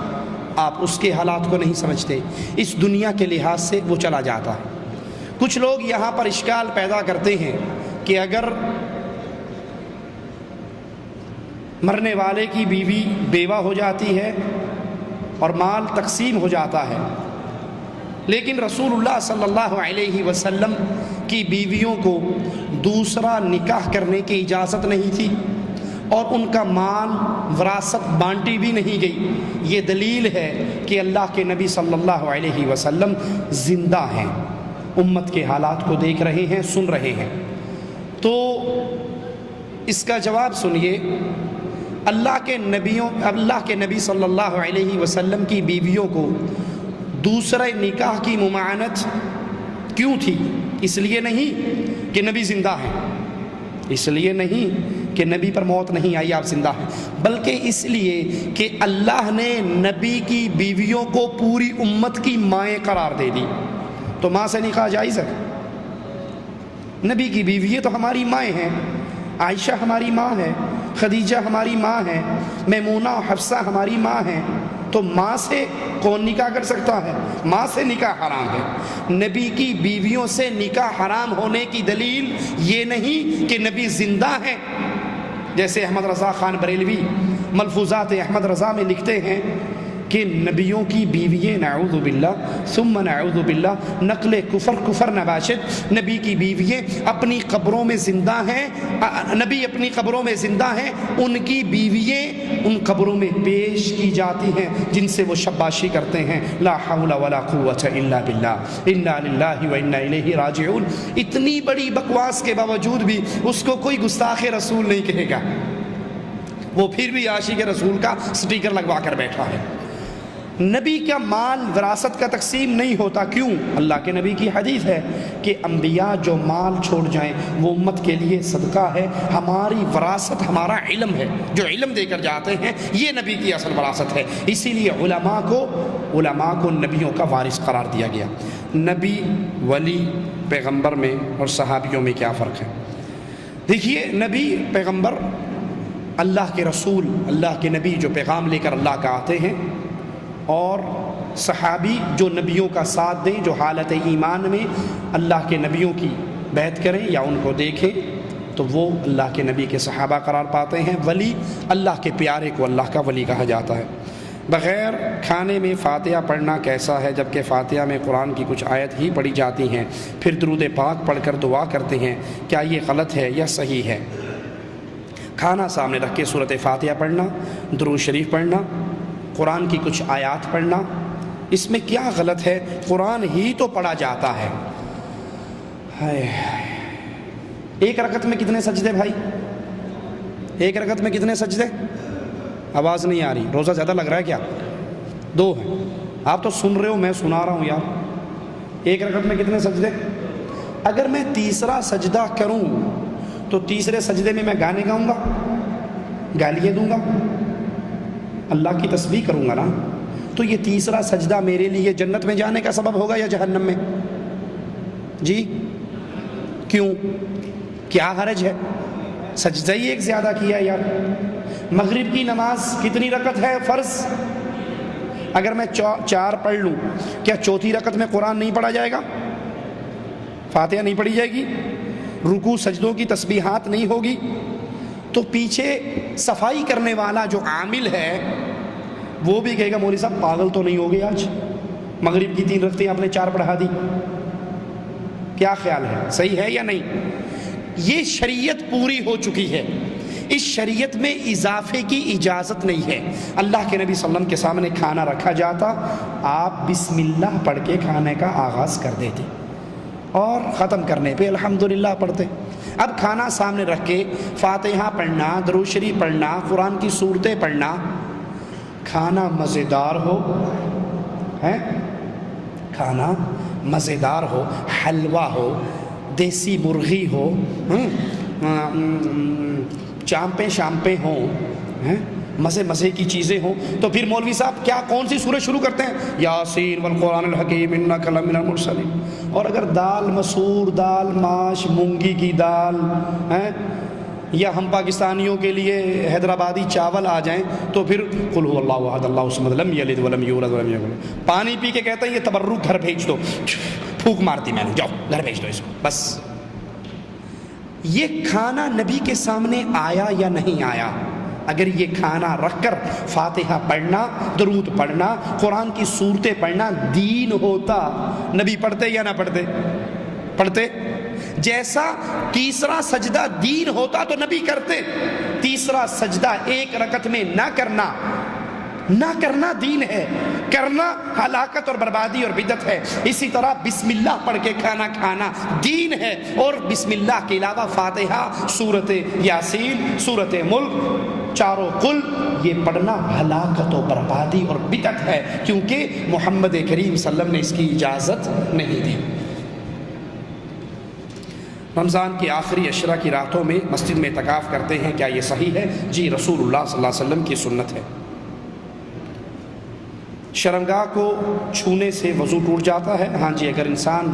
آپ اس کے حالات کو نہیں سمجھتے. اس دنیا کے لحاظ سے وہ چلا جاتا ہے. کچھ لوگ یہاں پر اشکال پیدا کرتے ہیں کہ اگر مرنے والے کی بیوی بیوہ ہو جاتی ہے اور مال تقسیم ہو جاتا ہے، لیکن رسول اللہ صلی اللہ علیہ وسلم کی بیویوں کو دوسرا نکاح کرنے کی اجازت نہیں تھی اور ان کا مال وراثت بانٹی بھی نہیں گئی، یہ دلیل ہے کہ اللہ کے نبی صلی اللہ علیہ وسلم زندہ ہیں، امت کے حالات کو دیکھ رہے ہیں، سن رہے ہیں. تو اس کا جواب سنیے. اللہ کے نبی صلی اللہ علیہ وسلم کی بیویوں کو دوسرے نکاح کی ممانعت کیوں تھی؟ اس لیے نہیں کہ نبی زندہ ہیں، اس لیے نہیں کہ نبی پر موت نہیں آئی، آپ زندہ ہیں، بلکہ اس لیے کہ اللہ نے نبی کی بیویوں کو پوری امت کی مائیں قرار دے دی. تو ماں سے نکاح جائز ہے؟ نبی کی بیوییں تو ہماری مائیں ہیں. عائشہ ہماری ماں ہے، خدیجہ ہماری ماں ہے، میمونہ و حفصہ ہماری ماں ہیں. تو ماں سے کون نکاح کر سکتا ہے؟ ماں سے نکاح حرام ہے. نبی کی بیویوں سے نکاح حرام ہونے کی دلیل یہ نہیں کہ نبی زندہ ہیں. جیسے احمد رضا خان بریلوی ملفوظات احمد رضا میں لکھتے ہیں کہ نبیوں کی بیوییں نعوذ باللہ ثم نعوذ باللہ، نقل کفر نباشد، نبی کی بیوییں اپنی قبروں میں زندہ ہیں، نبی اپنی قبروں میں زندہ ہیں، ان کی بیوییں ان قبروں میں پیش کی جاتی ہیں جن سے وہ شباشی کرتے ہیں. لا حول ولا قوت الا باللہ، انا للہ و انا الیہ راجعون. اتنی بڑی بکواس کے باوجود بھی اس کو کوئی گستاخ رسول نہیں کہے گا، وہ پھر بھی عاشق رسول کا سٹیکر لگوا کر بیٹھا ہے. نبی کا مال وراثت کا تقسیم نہیں ہوتا. کیوں؟ اللہ کے نبی کی حدیث ہے کہ انبیاء جو مال چھوڑ جائیں وہ امت کے لیے صدقہ ہے. ہماری وراثت ہمارا علم ہے، جو علم دے کر جاتے ہیں یہ نبی کی اصل وراثت ہے. اسی لیے علماء کو نبیوں کا وارث قرار دیا گیا. نبی، ولی، پیغمبر میں اور صحابیوں میں کیا فرق ہے؟ دیکھیے، نبی، پیغمبر، اللہ کے رسول، اللہ کے نبی جو پیغام لے کر اللہ کا آتے ہیں، اور صحابی جو نبیوں کا ساتھ دیں، جو حالت ایمان میں اللہ کے نبیوں کی بیعت کریں یا ان کو دیکھیں تو وہ اللہ کے نبی کے صحابہ قرار پاتے ہیں۔ ولی اللہ کے پیارے کو اللہ کا ولی کہا جاتا ہے۔ بغیر کھانے میں فاتحہ پڑھنا کیسا ہے؟ جبکہ فاتحہ میں قرآن کی کچھ آیت ہی پڑھی جاتی ہیں، پھر درود پاک پڑھ کر دعا کرتے ہیں، کیا یہ غلط ہے یا صحیح ہے؟ کھانا سامنے رکھ کے سورۃ فاتحہ پڑھنا، درود شریف پڑھنا، قرآن کی کچھ آیات پڑھنا، اس میں کیا غلط ہے؟ قرآن ہی تو پڑھا جاتا ہے۔ ایک رکعت میں کتنے سجدے بھائی؟ ایک رکعت میں کتنے سجدے؟ آواز نہیں آ رہی، روزہ زیادہ لگ رہا ہے کیا؟ 2 ہیں۔ آپ تو سن رہے ہو، میں سنا رہا ہوں یار۔ ایک رکعت میں کتنے سجدے؟ اگر میں تیسرا سجدہ کروں تو تیسرے سجدے میں گانے گاؤں گا، گالیاں دوں گا، اللہ کی تسبیح کروں گا نا، تو یہ تیسرا سجدہ میرے لیے جنت میں جانے کا سبب ہوگا یا جہنم میں؟ جی کیوں؟ کیا حرج ہے؟ سجدہ ہی ایک زیادہ کیا یار۔ مغرب کی نماز کتنی رکعت ہے فرض؟ اگر میں 4 پڑھ لوں، کیا چوتھی رکعت میں قرآن نہیں پڑھا جائے گا؟ فاتحہ نہیں پڑھی جائے گی؟ رکوع سجدوں کی تسبیحات نہیں ہوگی؟ تو پیچھے صفائی کرنے والا جو عامل ہے وہ بھی کہے گا مولوی صاحب پاگل تو نہیں ہو گئے آج؟ مغرب کی 3 رکعتیں آپ نے 4 پڑھا دی۔ کیا خیال ہے، صحیح ہے یا نہیں؟ یہ شریعت پوری ہو چکی ہے، اس شریعت میں اضافے کی اجازت نہیں ہے۔ اللہ کے نبی صلی اللہ علیہ وسلم کے سامنے کھانا رکھا جاتا، آپ بسم اللہ پڑھ کے کھانے کا آغاز کر دیتے اور ختم کرنے پہ الحمدللہ پڑھتے۔ اب کھانا سامنے رکھ کے فاتحہ پڑھنا، درود شریف پڑھنا، قرآن کی سورتیں پڑھنا، کھانا مزیدار ہو، ہے کھانا مزیدار ہو، حلوہ ہو، دیسی مرغی ہو، چامپیں شامپیں ہوں، مزے مزے کی چیزیں ہوں، تو پھر مولوی صاحب کیا کون سی سورت شروع کرتے ہیں؟ یاسین والقرآن الحکیم انک لمن المرسلین۔ اور اگر دال مسور، دال ماش، مونگی کی دال یا ہم پاکستانیوں کے لیے حیدرآبادی چاول آ جائیں تو پھر قل هو اللہ احد اللہ الصمد لم یلد ولم یولد ولم یکن لہ۔ پانی پی کے کہتے ہیں یہ تبرک گھر بھیج دو، پھونک مارتی میں نے، جاؤ گھر بھیج دو اس کو بس۔ یہ کھانا نبی کے سامنے آیا یا نہیں آیا؟ اگر یہ کھانا رکھ کر فاتحہ پڑھنا، درود پڑھنا، قرآن کی سورتیں پڑھنا دین ہوتا، نبی پڑھتے یا نہ پڑھتے؟ پڑھتے۔ جیسا تیسرا سجدہ دین ہوتا تو نبی کرتے۔ تیسرا سجدہ ایک رکعت میں نہ کرنا دین ہے، کرنا ہلاکت اور بربادی اور بدعت ہے۔ اسی طرح بسم اللہ پڑھ کے کھانا کھانا دین ہے، اور بسم اللہ کے علاوہ فاتحہ، سورت یاسین، سورت ملک، چاروں قل، یہ پڑھنا ہلاکت و بربادی اور بدعت ہے، کیونکہ محمد کریم صلی اللہ علیہ وسلم نے اس کی اجازت نہیں دی۔ رمضان کی آخری عشرہ کی راتوں میں مسجد میں اعتکاف کرتے ہیں، کیا یہ صحیح ہے؟ جی، رسول اللہ صلی اللہ علیہ وسلم کی سنت ہے۔ شرمگاہ کو چھونے سے وضو ٹوٹ جاتا ہے؟ ہاں جی، اگر انسان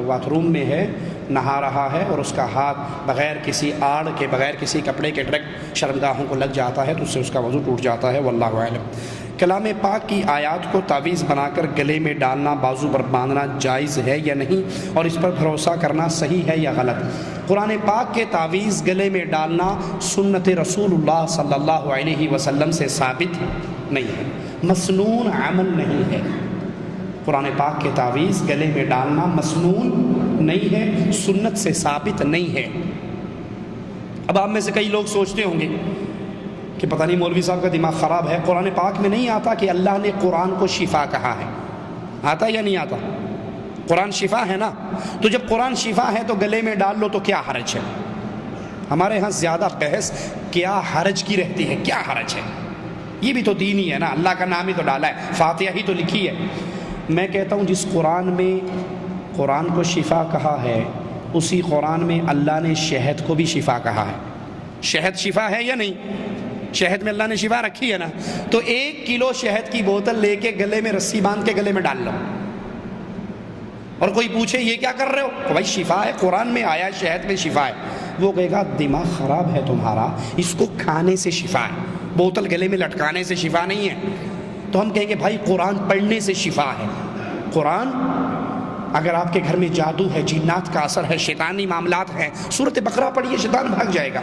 باتھ روم میں ہے، نہا رہا ہے اور اس کا ہاتھ بغیر کسی آڑ کے، بغیر کسی کپڑے کے ڈائریکٹ شرمگاہوں کو لگ جاتا ہے تو اس سے اس کا وضو ٹوٹ جاتا ہے، واللہ اعلم۔ کلام پاک کی آیات کو تعویذ بنا کر گلے میں ڈالنا، بازو پر باندھنا جائز ہے یا نہیں، اور اس پر بھروسہ کرنا صحیح ہے یا غلط؟ قرآن پاک کے تعویذ گلے میں ڈالنا سنت رسول اللہ صلی اللہ علیہ وسلم سے ثابت نہیں ہے، مسنون عمل نہیں ہے۔ قرآن پاک کے تعویذ گلے میں ڈالنا مسنون نہیں ہے، سنت سے ثابت نہیں ہے۔ اب آپ میں سے کئی لوگ سوچتے ہوں گے کہ پتہ نہیں مولوی صاحب کا دماغ خراب ہے، قرآن پاک میں نہیں آتا کہ اللہ نے قرآن کو شفا کہا ہے؟ آتا یا نہیں آتا؟ قرآن شفا ہے نا، تو جب قرآن شفا ہے تو گلے میں ڈال لو تو کیا حرج ہے؟ ہمارے ہاں زیادہ بحث کیا حرج کی رہتی ہے، کیا حرج ہے؟ یہ بھی تو دین ہی ہے نا، اللہ کا نام ہی تو ڈالا ہے، فاتحہ ہی تو لکھی ہے۔ میں کہتا ہوں جس قرآن میں قرآن کو شفا کہا ہے، اسی قرآن میں اللہ نے شہد کو بھی شفا کہا ہے۔ شہد شفا ہے یا نہیں؟ شہد میں اللہ نے شفا رکھی ہے نا، تو 1 کلو شہد کی بوتل لے کے گلے میں رسی باندھ کے گلے میں ڈال لو، اور کوئی پوچھے یہ کیا کر رہے ہو، تو بھائی شفا ہے، قرآن میں آیا شہد میں شفا ہے۔ وہ کہے گا دماغ خراب ہے تمہارا، اس کو کھانے سے شفا ہے، بوتل گلے میں لٹکانے سے شفا نہیں ہے۔ تو ہم کہیں گے بھائی قرآن پڑھنے سے شفا ہے، قرآن اگر آپ کے گھر میں جادو ہے، جنات کا اثر ہے، شیطانی معاملات ہیں، سورۃ بقرہ پڑھیے، شیطان بھاگ جائے گا۔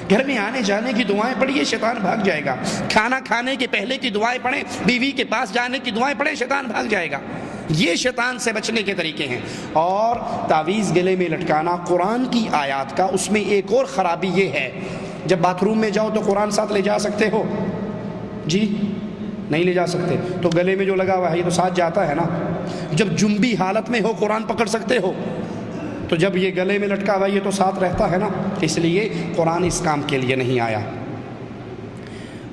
گھر میں آنے جانے کی دعائیں پڑھیے، شیطان بھاگ جائے گا۔ کھانا کھانے کے پہلے کی دعائیں پڑھیں، بیوی کے پاس جانے کی دعائیں پڑھیں، شیطان بھاگ جائے گا۔ یہ شیطان سے بچنے کے طریقے ہیں۔ اور تعویذ گلے میں لٹکانا قرآن کی آیات کا، اس میں ایک اور خرابی یہ ہے، جب باتھ روم میں جاؤ تو قرآن ساتھ لے جا سکتے ہو؟ جی نہیں لے جا سکتے، تو گلے میں جو لگا ہوا ہے یہ تو ساتھ جاتا ہے نا۔ جب جنبی حالت میں ہو قرآن پکڑ سکتے ہو، تو جب یہ گلے میں لٹکا ہوا یہ تو ساتھ رہتا ہے نا۔ اس لیے قرآن اس کام کے لیے نہیں آیا۔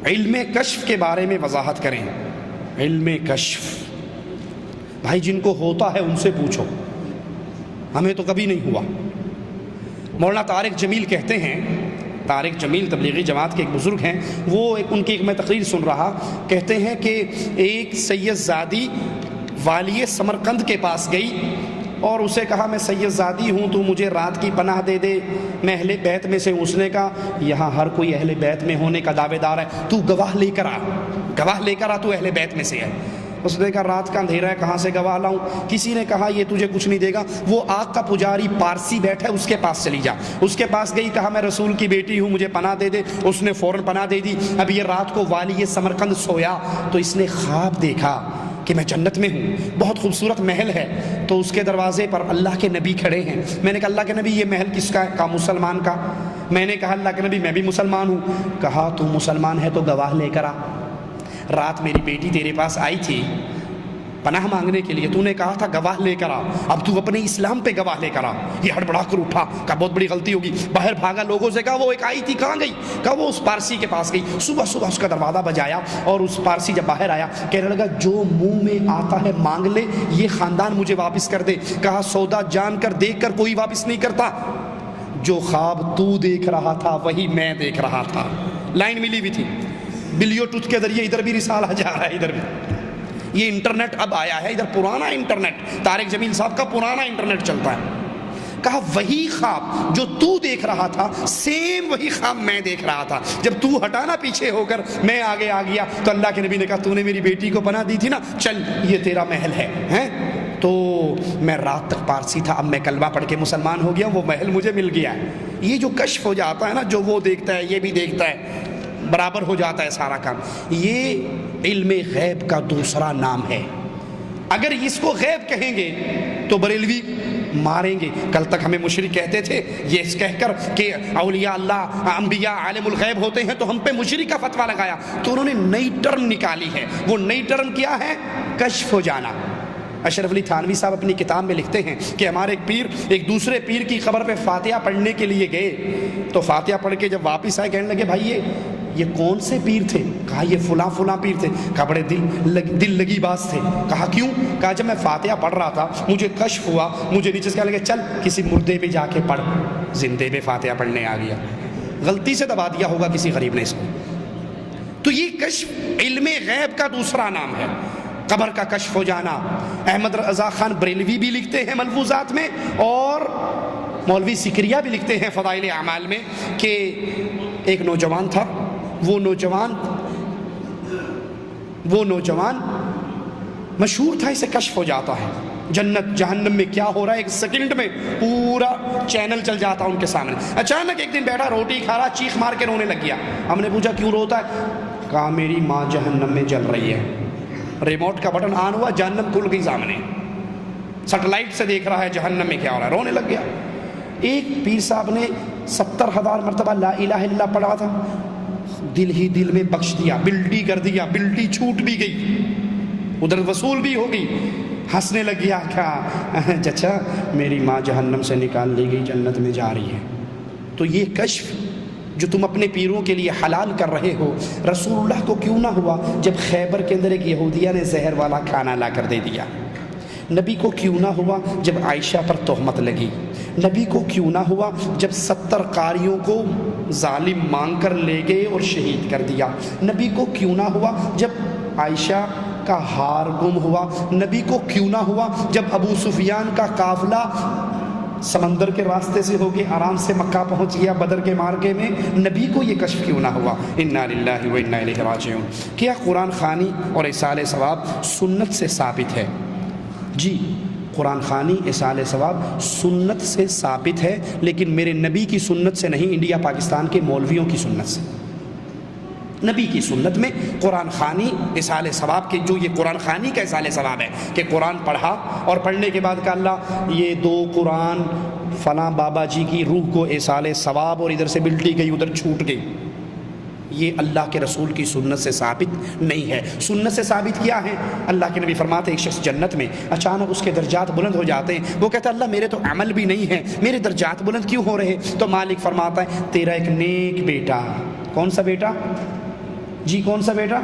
علم کشف کے بارے میں وضاحت کریں۔ علم کشف بھائی جن کو ہوتا ہے ان سے پوچھو، ہمیں تو کبھی نہیں ہوا۔ مولانا طارق جمیل کہتے ہیں، طارق جمیل تبلیغی جماعت کے ایک بزرگ ہیں، وہ ان کی ایک میں تقریر سن رہا، کہتے ہیں کہ ایک سید زادی والی سمرقند کے پاس گئی اور اسے کہا میں سید زادی ہوں، تو مجھے رات کی پناہ دے دے، میں اہل بیت میں سے ہوں۔ اس نے کہا یہاں ہر کوئی اہل بیت میں ہونے کا دعوے دار ہے، تو گواہ لے کر آ، گواہ لے کر آ، تو اہل بیت میں سے ہے۔ اس نے کہا رات کا اندھیرا ہے، کہاں سے گواہ لاؤں؟ کسی نے کہا یہ تجھے کچھ نہیں دے گا، وہ آگ کا پجاری پارسی بیٹھا ہے اس کے پاس چلی جا۔ اس کے پاس گئی، کہا میں رسول کی بیٹی ہوں، مجھے پناہ دے دے۔ اس نے فوراً پناہ دے دی۔ اب یہ رات کو والی سمرقند سویا تو اس نے خواب دیکھا کہ میں جنت میں ہوں، بہت خوبصورت محل ہے، تو اس کے دروازے پر اللہ کے نبی کھڑے ہیں۔ میں نے کہا اللہ کے نبی یہ محل کس کا ہے؟ کہا مسلمان کا۔ میں نے کہا اللہ کے نبی میں بھی مسلمان ہوں۔ کہا تو مسلمان ہے تو گواہ لے کر آ، رات میری بیٹی تیرے پاس آئی تھی پناہ مانگنے کے لیے، تو نے کہا تھا گواہ لے کر آ، اب تو اپنے اسلام پہ گواہ لے کر آ۔ یہ ہڑبڑا کر اٹھا، کہا بہت بڑی غلطی ہوگی، باہر بھاگا، لوگوں سے کہا وہ ایک آئی تھی کہاں گئی؟ کہا وہ اس پارسی کے پاس گئی۔ صبح صبح اس کا دروازہ بجایا اور اس پارسی جب باہر آیا کہنے لگا جو منہ میں آتا ہے مانگ لے، یہ خاندان مجھے واپس کر دے۔ کہا سودا جان کر دیکھ کر کوئی واپس نہیں کرتا، جو خواب تو دیکھ رہا تھا وہی میں دیکھ رہا تھا۔ لائن ملی ہوئی تھی، بلیو ٹوتھ کے ذریعے ادھر بھی رسالہ جا رہا ہے، ادھر بھی۔ یہ انٹرنیٹ اب آیا ہے، ادھر پرانا انٹرنیٹ، طارق جمیل صاحب کا پرانا انٹرنیٹ چلتا ہے۔ کہا وہی خواب جو تو دیکھ رہا تھا سیم وہی خواب میں دیکھ رہا تھا، جب تو ہٹانا پیچھے ہو کر میں آگے آ گیا تو اللہ کے نبی نے کہا تو نے میری بیٹی کو پناہ دی تھی نا، چل یہ تیرا محل ہے، ہیں؟ تو میں رات تک پارسی تھا، اب میں کلمہ پڑھ کے مسلمان ہو گیا، وہ محل مجھے مل گیا ہے۔ یہ جو کشف ہو جاتا ہے نا، جو وہ دیکھتا ہے یہ بھی دیکھتا ہے، برابر ہو جاتا ہے سارا کام، یہ علم غیب کا دوسرا نام ہے۔ اگر اس کو غیب کہیں گے تو بریلوی ماریں گے۔ کل تک ہمیں مشرک کہتے تھے، یہ کہہ کر کہ اولیاء اللہ انبیاء عالم الغیب ہوتے ہیں تو ہم پہ مشرک کا فتویٰ لگایا، تو انہوں نے نئی ٹرم نکالی ہے۔ وہ نئی ٹرم کیا ہے؟ کشف ہو جانا۔ اشرف علی تھانوی صاحب اپنی کتاب میں لکھتے ہیں کہ ہمارے ایک پیر ایک دوسرے پیر کی قبر پہ فاتحہ پڑھنے کے لیے گئے، تو فاتحہ پڑھ کے جب واپس آئے کہنے لگے بھائی یہ کون سے پیر تھے؟ کہا یہ فلاں فلاں پیر تھے۔ کہا بڑے دل لگی باز تھے۔ کہا کیوں؟ کہا جب میں فاتحہ پڑھ رہا تھا مجھے کشف ہوا، مجھے نیچے سے کہنے لگے چل کسی مردے پہ جا کے پڑھ، زندے پہ فاتحہ پڑھنے آ گیا، غلطی سے دبا دیا ہوگا کسی غریب نے اس کو۔ تو یہ کشف علم غیب کا دوسرا نام ہے، قبر کا کشف ہو جانا۔ احمد رضا خان بریلوی بھی لکھتے ہیں ملفوظات میں، اور مولوی سکریہ بھی لکھتے ہیں فضائل اعمال میں کہ ایک نوجوان تھا، وہ نوجوان مشہور تھا، اسے کشف ہو جاتا ہے جنت جہنم میں کیا ہو رہا ہے، ایک سیکنڈ میں پورا چینل چل جاتا ان کے سامنے۔ اچانک ایک دن بیٹھا روٹی کھا رہا، چیخ مار کے رونے لگ گیا۔ ہم نے پوچھا کیوں روتا ہے؟ کہا میری ماں جہنم میں جل رہی ہے۔ ریموٹ کا بٹن آن ہوا، جہنم کھل گئی سامنے، سیٹلائٹ سے دیکھ رہا ہے جہنم میں کیا ہو رہا ہے، رونے لگ گیا۔ ایک پیر صاحب نے 70,000 مرتبہ لا الہ الا اللہ پڑھا تھا، دل ہی دل میں بخش دیا، بلٹی کر دیا، بلٹی چھوٹ بھی گئی، ادھر وصول بھی ہو گئی، ہنسنے لگ گیا، کہا چچا میری ماں جہنم سے نکال لی گئی، جنت میں جا رہی ہے۔ تو یہ کشف جو تم اپنے پیروں کے لیے حلال کر رہے ہو، رسول اللہ کو کیوں نہ ہوا جب خیبر کے اندر ایک یہودیہ نے زہر والا کھانا لا کر دے دیا؟ نبی کو کیوں نہ ہوا جب عائشہ پر تہمت لگی؟ نبی کو کیوں نہ ہوا جب 70 قاریوں کو ظالم مانگ کر لے گئے اور شہید کر دیا؟ نبی کو کیوں نہ ہوا جب عائشہ کا ہار گم ہوا؟ نبی کو کیوں نہ ہوا جب ابو سفیان کا قافلہ سمندر کے راستے سے ہو کے آرام سے مکہ پہنچ گیا بدر کے مارکے میں؟ نبی کو یہ کشف کیوں نہ ہوا؟ انا للہ و انا الیہ راجعون۔ کیا قرآن خوانی اور ایصال ثواب سنت سے ثابت ہے؟ جی، قرآن خوانی اصال ثواب سنت سے ثابت ہے، لیکن میرے نبی کی سنت سے نہیں، انڈیا پاکستان کے مولویوں کی سنت سے۔ نبی کی سنت میں قرآن خوانی اصال ثواب کے جو یہ قرآن خوانی کا اصال ثواب ہے کہ قرآن پڑھا اور پڑھنے کے بعد کہا اللہ یہ 2 قرآن فلاں بابا جی کی روح کو اصال ثواب، اور ادھر سے بلٹی گئی ادھر چھوٹ گئی، یہ اللہ کے رسول کی سنت سے ثابت نہیں ہے۔ سنت سے ثابت کیا ہے؟ اللہ کے نبی فرماتے ایک شخص جنت میں اچانک اس کے درجات بلند ہو جاتے ہیں، وہ کہتا ہے اللہ میرے تو عمل بھی نہیں ہے، میرے درجات بلند کیوں ہو رہے؟ تو مالک فرماتا ہے تیرا ایک نیک بیٹا۔ کون سا بیٹا جی؟ کون سا بیٹا؟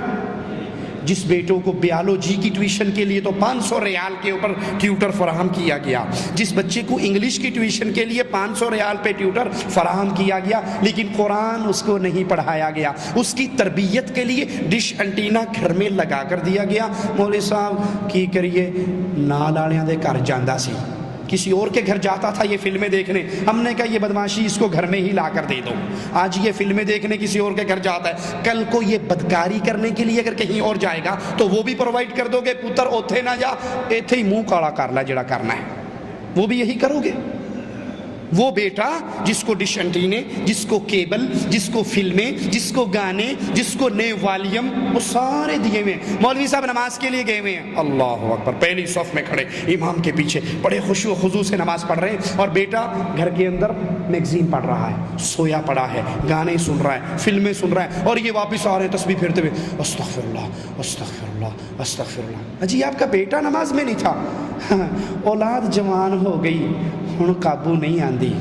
جس بیٹوں کو بیالوجی کی ٹیوشن کے لیے تو 500 ریال کے اوپر ٹیوٹر فراہم کیا گیا، جس بچے کو انگلش کی ٹیوشن کے لیے 500 ریال پہ ٹیوٹر فراہم کیا گیا، لیکن قرآن اس کو نہیں پڑھایا گیا، اس کی تربیت کے لیے ڈش انٹینا گھر میں لگا کر دیا گیا۔ مولوی صاحب کی کریے نال والےاں دے گھر جاندا سی، کسی اور کے گھر جاتا تھا یہ فلمیں دیکھنے، ہم نے کہا یہ بدماشی اس کو گھر میں ہی لا کر دے دو، آج یہ فلمیں دیکھنے کسی اور کے گھر جاتا ہے، کل کو یہ بدکاری کرنے کے لیے اگر کہیں اور جائے گا تو وہ بھی پرووائڈ کر دو گے، پتر اوتھے نہ جا ایتھے ہی منہ کالا کر لا جڑا کرنا ہے، وہ بھی یہی کرو گے۔ وہ بیٹا جس کو ڈش انٹینے، جس کو کیبل، جس کو فلمیں، جس کو گانے، جس کو نئے والیم، وہ سارے دیے ہوئے ہیں۔ مولوی صاحب نماز کے لیے گئے ہوئے ہیں، اللہ اکبر، پہلی صف میں کھڑے امام کے پیچھے بڑے خشوع و خضوع سے نماز پڑھ رہے ہیں، اور بیٹا گھر کے اندر میگزین پڑھ رہا ہے، سویا پڑا ہے، گانے سن رہا ہے، فلمیں سن رہا ہے، اور یہ واپس آ رہے ہیں تسبیح پھرتے ہوئے استغفر اللہ استغفر اللہ استغفر اللہ۔ جی آپ کا بیٹا نماز میں نہیں تھا، اولاد جوان ہو گئی ہن قابو نہیں آندی،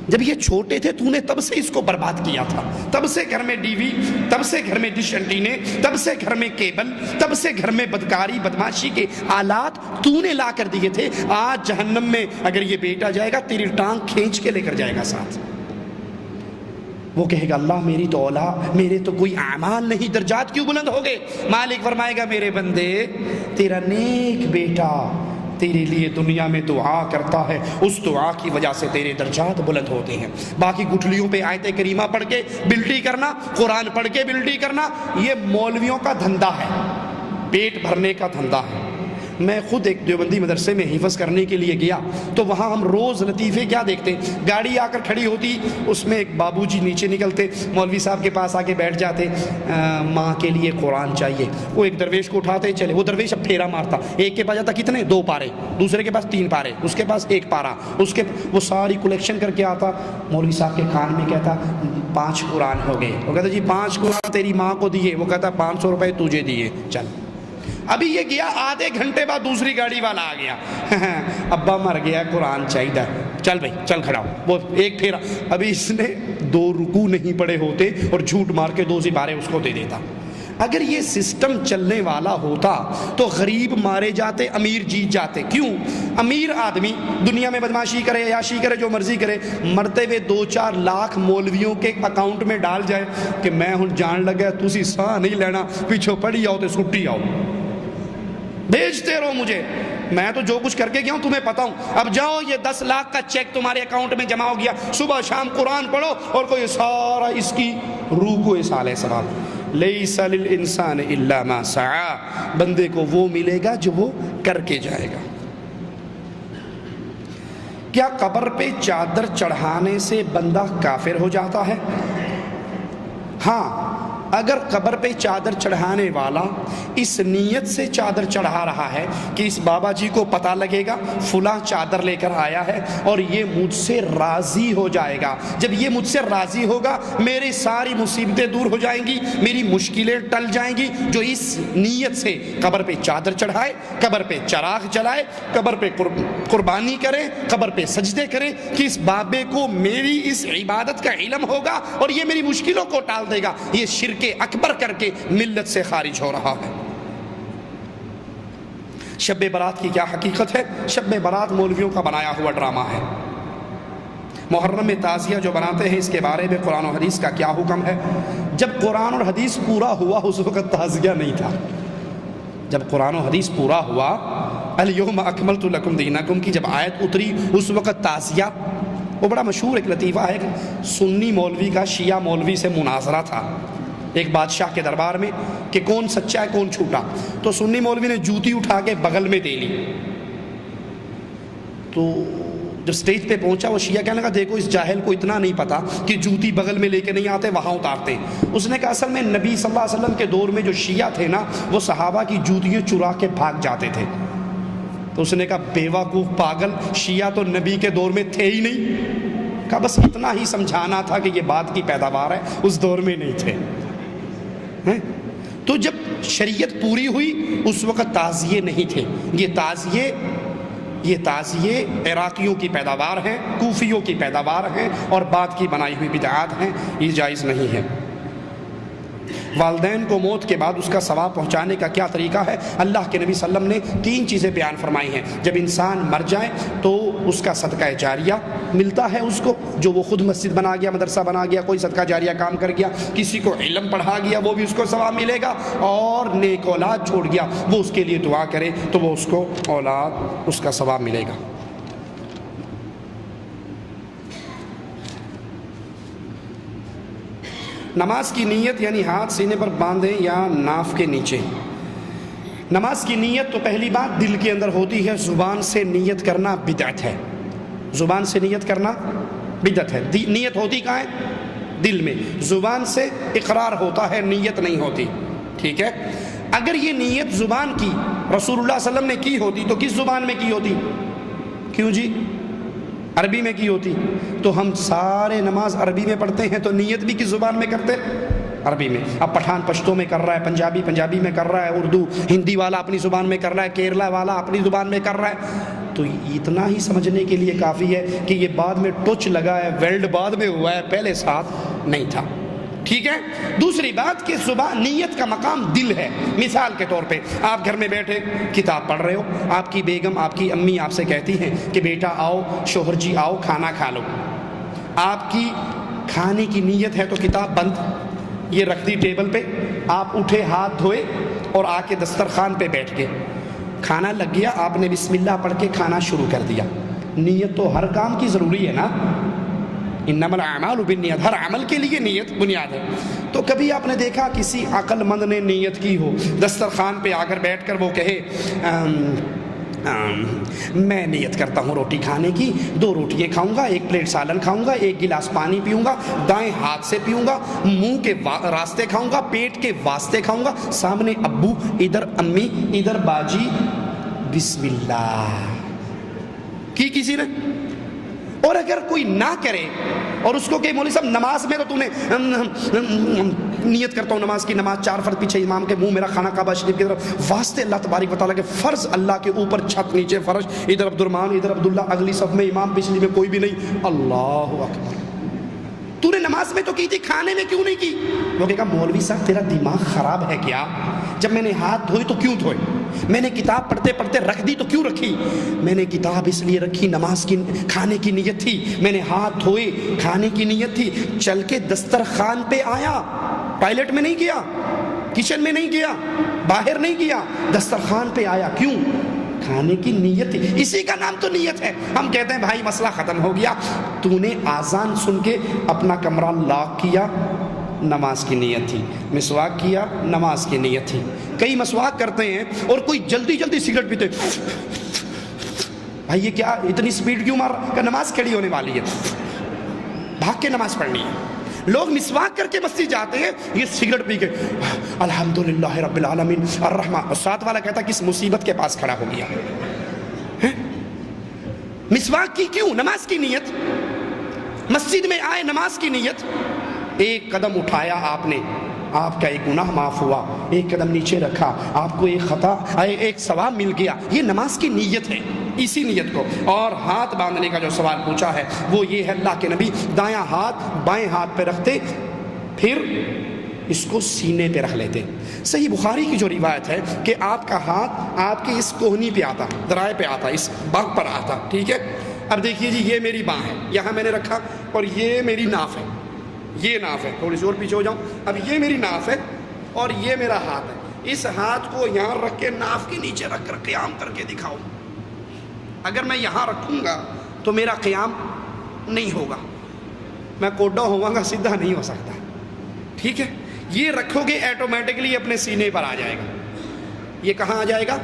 جب یہ چھوٹے تھے تو نے تب سے اس کو برباد کیا تھا، تب سے گھر میں ڈی وی، تب سے گھر میں ڈش انٹینے، تب سے گھر میں کیبل، تب سے گھر میں بدکاری بدماشی کے آلات تو نے لا کر دیے تھے۔ آج جہنم میں اگر یہ بیٹا جائے گا تیری ٹانگ کھینچ کے لے کر جائے گا ساتھ، وہ کہے گا اللہ میری تو اولاد، میرے تو کوئی اعمال نہیں، درجات کیوں بلند ہو گئے؟ مالک فرمائے گا میرے بندے تیرا نیک بیٹا تیرے لیے دنیا میں دعا کرتا ہے، اس دعا کی وجہ سے تیرے درجات بلند ہوتے ہیں۔ باقی گٹھلیوں پہ آیت کریمہ پڑھ کے بلٹی کرنا، قرآن پڑھ کے بلٹی کرنا، یہ مولویوں کا دھندا ہے، پیٹ بھرنے کا دھندا ہے۔ میں خود ایک دیوبندی مدرسے میں حفظ کرنے کے لیے گیا تو وہاں ہم روز لطیفے کیا دیکھتے، گاڑی آ کر کھڑی ہوتی، اس میں ایک بابو جی نیچے نکلتے، مولوی صاحب کے پاس آ کے بیٹھ جاتے، ماں کے لیے قرآن چاہیے، وہ ایک درویش کو اٹھاتے چلے، وہ درویش اب پھیرا مارتا، ایک کے پاس جاتا کتنے 2 پارے، دوسرے کے پاس 3 پارے، اس کے پاس 1 پارا، اس کے وہ ساری کلیکشن کر کے آتا، مولوی صاحب کے کان میں کہتا 5 قرآن ہو گئے، وہ کہتا جی 5 قرآن تیری ماں کو دیے، وہ کہتا 500 روپے تجھے دیے، چل۔ ابھی یہ گیا، آدھے گھنٹے بعد دوسری گاڑی والا آ گیا، ابا مر گیا قرآن چاہیے، چل بھائی چل کھڑا ہو، وہ ایک پھیرا، ابھی اس نے 2 رکوع نہیں پڑے ہوتے اور جھوٹ مار کے 2 سپارے اس کو دے دیتا۔ اگر یہ سسٹم چلنے والا ہوتا تو غریب مارے جاتے، امیر جیت جاتے۔ کیوں؟ امیر آدمی دنیا میں بدماشی کرے، عیاشی کرے، جو مرضی کرے، مرتے ہوئے 2-4 لاکھ مولویوں کے اکاؤنٹ میں ڈال جائے کہ میں ہن جان لگا تسی ساہ نہیں لینا، پیچھو پڑھی آؤ تے سٹی آؤ، بھیجتے رہو مجھے، میں تو جو کچھ کر کے گیا ہوں تمہیں پتا ہوں، اب جاؤ یہ 10 لاکھ کا چیک تمہارے اکاؤنٹ میں جمع ہو گیا، صبح شام قرآن پڑھو اور کوئی سارا اس کی روح کو اصال ثواب۔ لیس للانسان الا ما سعى، بندے کو وہ ملے گا جو وہ کر کے جائے گا۔ کیا قبر پہ چادر چڑھانے سے بندہ کافر ہو جاتا ہے؟ ہاں، اگر قبر پہ چادر چڑھانے والا اس نیت سے چادر چڑھا رہا ہے کہ اس بابا جی کو پتہ لگے گا فلاں چادر لے کر آیا ہے اور یہ مجھ سے راضی ہو جائے گا، جب یہ مجھ سے راضی ہوگا میری ساری مصیبتیں دور ہو جائیں گی، میری مشکلیں ٹل جائیں گی، جو اس نیت سے قبر پہ چادر چڑھائے، قبر پہ چراغ جلائے، قبر پہ قربانی کرے، قبر پہ سجدے کرے کہ اس بابے کو میری اس عبادت کا علم ہوگا اور یہ میری مشکلوں کو ٹال دے گا، یہ شرک اکبر کر کے ملت سے خارج ہو رہا ہے۔ شب برات کی کیا حقیقت ہے؟ شب برات مولویوں کا بنایا ہوا ڈرامہ ہے۔ محرم میں تعزیہ جو بناتے ہیں اس کے بارے میں قرآن و حدیث کا کیا حکم ہے؟ جب قرآن اور حدیث پورا ہوا اس وقت تعزیہ نہیں تھا، جب قرآن و حدیث پورا ہوا، الیوم اکملت لکم دینکم کی جب آیت اتری اس وقت تعزیہ، وہ بڑا مشہور ایک لطیفہ ہے کہ سنی مولوی کا شیعہ مولوی سے مناظرہ تھا ایک بادشاہ کے دربار میں کہ کون سچا ہے کون جھوٹا، تو سنی مولوی نے جوتی اٹھا کے بغل میں دے لی، تو جب سٹیج پہ پہنچا وہ شیعہ کہنے لگا دیکھو اس جاہل کو اتنا نہیں پتا کہ جوتی بغل میں لے کے نہیں آتے وہاں اتارتے. اس نے کہا اصل میں نبی صلی اللہ علیہ وسلم کے دور میں جو شیعہ تھے نا وہ صحابہ کی جوتیاں چرا کے بھاگ جاتے تھے. تو اس نے کہا بیوقوف پاگل، شیعہ تو نبی کے دور میں تھے ہی نہیں. کہا بس اتنا ہی سمجھانا تھا کہ یہ بات کی پیداوار ہے، اس دور میں نہیں تھے. تو جب شریعت پوری ہوئی اس وقت تعزیے نہیں تھے. یہ تعزیے عراقیوں کی پیداوار ہیں، کوفیوں کی پیداوار ہیں اور بعد کی بنائی ہوئی بدعات ہیں، یہ جائز نہیں ہے. والدین کو موت کے بعد اس کا ثواب پہنچانے کا کیا طریقہ ہے؟ اللہ کے نبی صلی اللہ علیہ وسلم نے 3 چیزیں بیان فرمائی ہیں. جب انسان مر جائے تو اس کا صدقہ جاریہ ملتا ہے اس کو، جو وہ خود مسجد بنا گیا، مدرسہ بنا گیا، کوئی صدقہ جاریہ کام کر گیا، کسی کو علم پڑھا گیا وہ بھی اس کو ثواب ملے گا، اور نیک اولاد چھوڑ گیا وہ اس کے لیے دعا کرے تو وہ اس کو اولاد اس کا ثواب ملے گا. نماز کی نیت یعنی ہاتھ سینے پر باندھیں یا ناف کے نیچے. نماز کی نیت تو پہلی بات دل کے اندر ہوتی ہے، زبان سے نیت کرنا بدعت ہے. زبان سے نیت کرنا بدعت ہے. نیت ہوتی کہاں ہے؟ دل میں. زبان سے اقرار ہوتا ہے، نیت نہیں ہوتی. ٹھیک ہے. اگر یہ نیت زبان کی رسول اللہ صلی اللہ علیہ وسلم نے کی ہوتی تو کس زبان میں کی ہوتی؟ کیوں جی؟ عربی میں کی ہوتی. تو ہم سارے نماز عربی میں پڑھتے ہیں تو نیت بھی کس زبان میں کرتے؟ عربی میں. اب پٹھان پشتو میں کر رہا ہے، پنجابی میں کر رہا ہے، اردو ہندی والا اپنی زبان میں کر رہا ہے، کیرلا والا اپنی زبان میں کر رہا ہے. تو اتنا ہی سمجھنے کے لیے کافی ہے کہ یہ بعد میں ٹچ لگا ہے، ویلڈ بعد میں ہوا ہے، پہلے ساتھ نہیں تھا. ٹھیک ہے. دوسری بات کہ زبان نیت کا مقام دل ہے. مثال کے طور پہ آپ گھر میں بیٹھے کتاب پڑھ رہے ہو، آپ کی بیگم، آپ کی امی آپ سے کہتی ہیں کہ بیٹا آؤ، شوہر جی آؤ کھانا کھا لو. آپ کی کھانے کی نیت ہے تو کتاب بند، یہ رکھ دی ٹیبل پہ، آپ اٹھے ہاتھ دھوئے اور آ کے دسترخوان پہ بیٹھ گئے. کھانا لگ گیا، آپ نے بسم اللہ پڑھ کے کھانا شروع کر دیا. نیت تو ہر کام کی ضروری ہے نا، انما الاعمال بالنیات، ہر عمل کے لیے نیت بنیاد ہے. تو کبھی آپ نے دیکھا کسی عقل مند نے نیت کی ہو، دسترخوان پہ آ کر بیٹھ کر وہ کہے میں نیت کرتا ہوں روٹی کھانے کی، 2 روٹیاں کھاؤں گا، 1 پلیٹ سالن کھاؤں گا، 1 گلاس پانی پیوں گا، دائیں ہاتھ سے پیوں گا، منہ کے راستے کھاؤں گا، پیٹ کے واسطے کھاؤں گا، سامنے ابو، ادھر امی، ادھر باجی، بسم اللہ کی کسی نے. اور اگر کوئی نہ کرے اور اس کو کہ مولوی صاحب نماز میں تو تو نے نیت کرتا ہوں نماز کی، نماز 4 فرض پیچھے امام کے، منہ میرا خانہ کعبہ شریف کی طرف، واسطے اللہ تبارک و تعالیٰ کے، فرض اللہ کے اوپر، چھت نیچے فرش، ادھر عبد الرحمن ادھر عبداللہ، اگلی صف میں امام پچھلی میں کوئی بھی نہیں، اللہ اکبر. تو نے نماز میں تو کی تھی، کھانے میں کیوں نہیں کی؟ وہ کہے گا مولوی صاحب تیرا دماغ خراب ہے کیا؟ جب میں نے ہاتھ دھوئے تو کیوں دھوئے؟ میں نے کتاب پڑھتے پڑھتے رکھ دی تو کیوں رکھی؟ میں نے کتاب اس لیے رکھی، نماز کی کھانے کی نیت تھی. میں نے ہاتھ دھوئے کھانے کی نیت تھی. چل کے دسترخوان پہ آیا، ٹوائلٹ میں نہیں گیا، کچن میں نہیں گیا، باہر نہیں گیا، دسترخوان پہ آیا. کیوں؟ کھانے کی نیت تھی. اسی کا نام تو نیت ہے. ہم کہتے ہیں بھائی مسئلہ ختم ہو گیا، تو نے آذان سن کے اپنا کمرہ لاک کیا، نماز کی نیت تھی. مسواک کیا، نماز کی نیت تھی. کئی مسواک کرتے ہیں اور کوئی جلدی جلدی سگریٹ پیتے، بھائی یہ کیا اتنی سپیڈ کیوں مار رہا؟ کہ نماز کھڑی ہونے والی ہے، بھاگ کے نماز پڑھنی ہے. لوگ مسواک کر کے مسجد جاتے ہیں، یہ سگریٹ پی کے الحمدللہ رب العالمین الرحمن، ساتھ والا کہتا کس مصیبت کے پاس کھڑا ہو گیا. مسواک کی کیوں؟ نماز کی نیت. مسجد میں آئے، نماز کی نیت. 1 قدم اٹھایا آپ نے، آپ کا ایک گناہ معاف ہوا. 1 قدم نیچے رکھا، آپ کو ایک خطا، ایک ثواب مل گیا. یہ نماز کی نیت ہے. اسی نیت کو. اور ہاتھ باندھنے کا جو سوال پوچھا ہے وہ یہ ہے، اللہ کے نبی دایاں ہاتھ بائیں ہاتھ پہ رکھتے، پھر اس کو سینے پہ رکھ لیتے. صحیح بخاری کی جو روایت ہے کہ آپ کا ہاتھ آپ کے اس کوہنی پہ آتا، ذرائع پہ آتا، اس باغ پر آتا. ٹھیک ہے. اب دیکھیے جی، یہ میری باں ہے، یہاں میں نے رکھا، اور یہ میری ناف ہے، یہ ناف ہے. تھوڑی سی اور پیچھے ہو جاؤں. اب یہ میری ناف ہے اور یہ میرا ہاتھ ہے. اس ہاتھ کو یہاں رکھ کے ناف کے نیچے رکھ کر قیام کر کے دکھاؤ. اگر میں یہاں رکھوں گا تو میرا قیام نہیں ہوگا، میں کوڈا ہوں گا، سیدھا نہیں ہو سکتا. ٹھیک ہے. یہ رکھو گے ایٹومیٹکلی اپنے سینے پر آ جائے گا. یہ کہاں آ جائے گا؟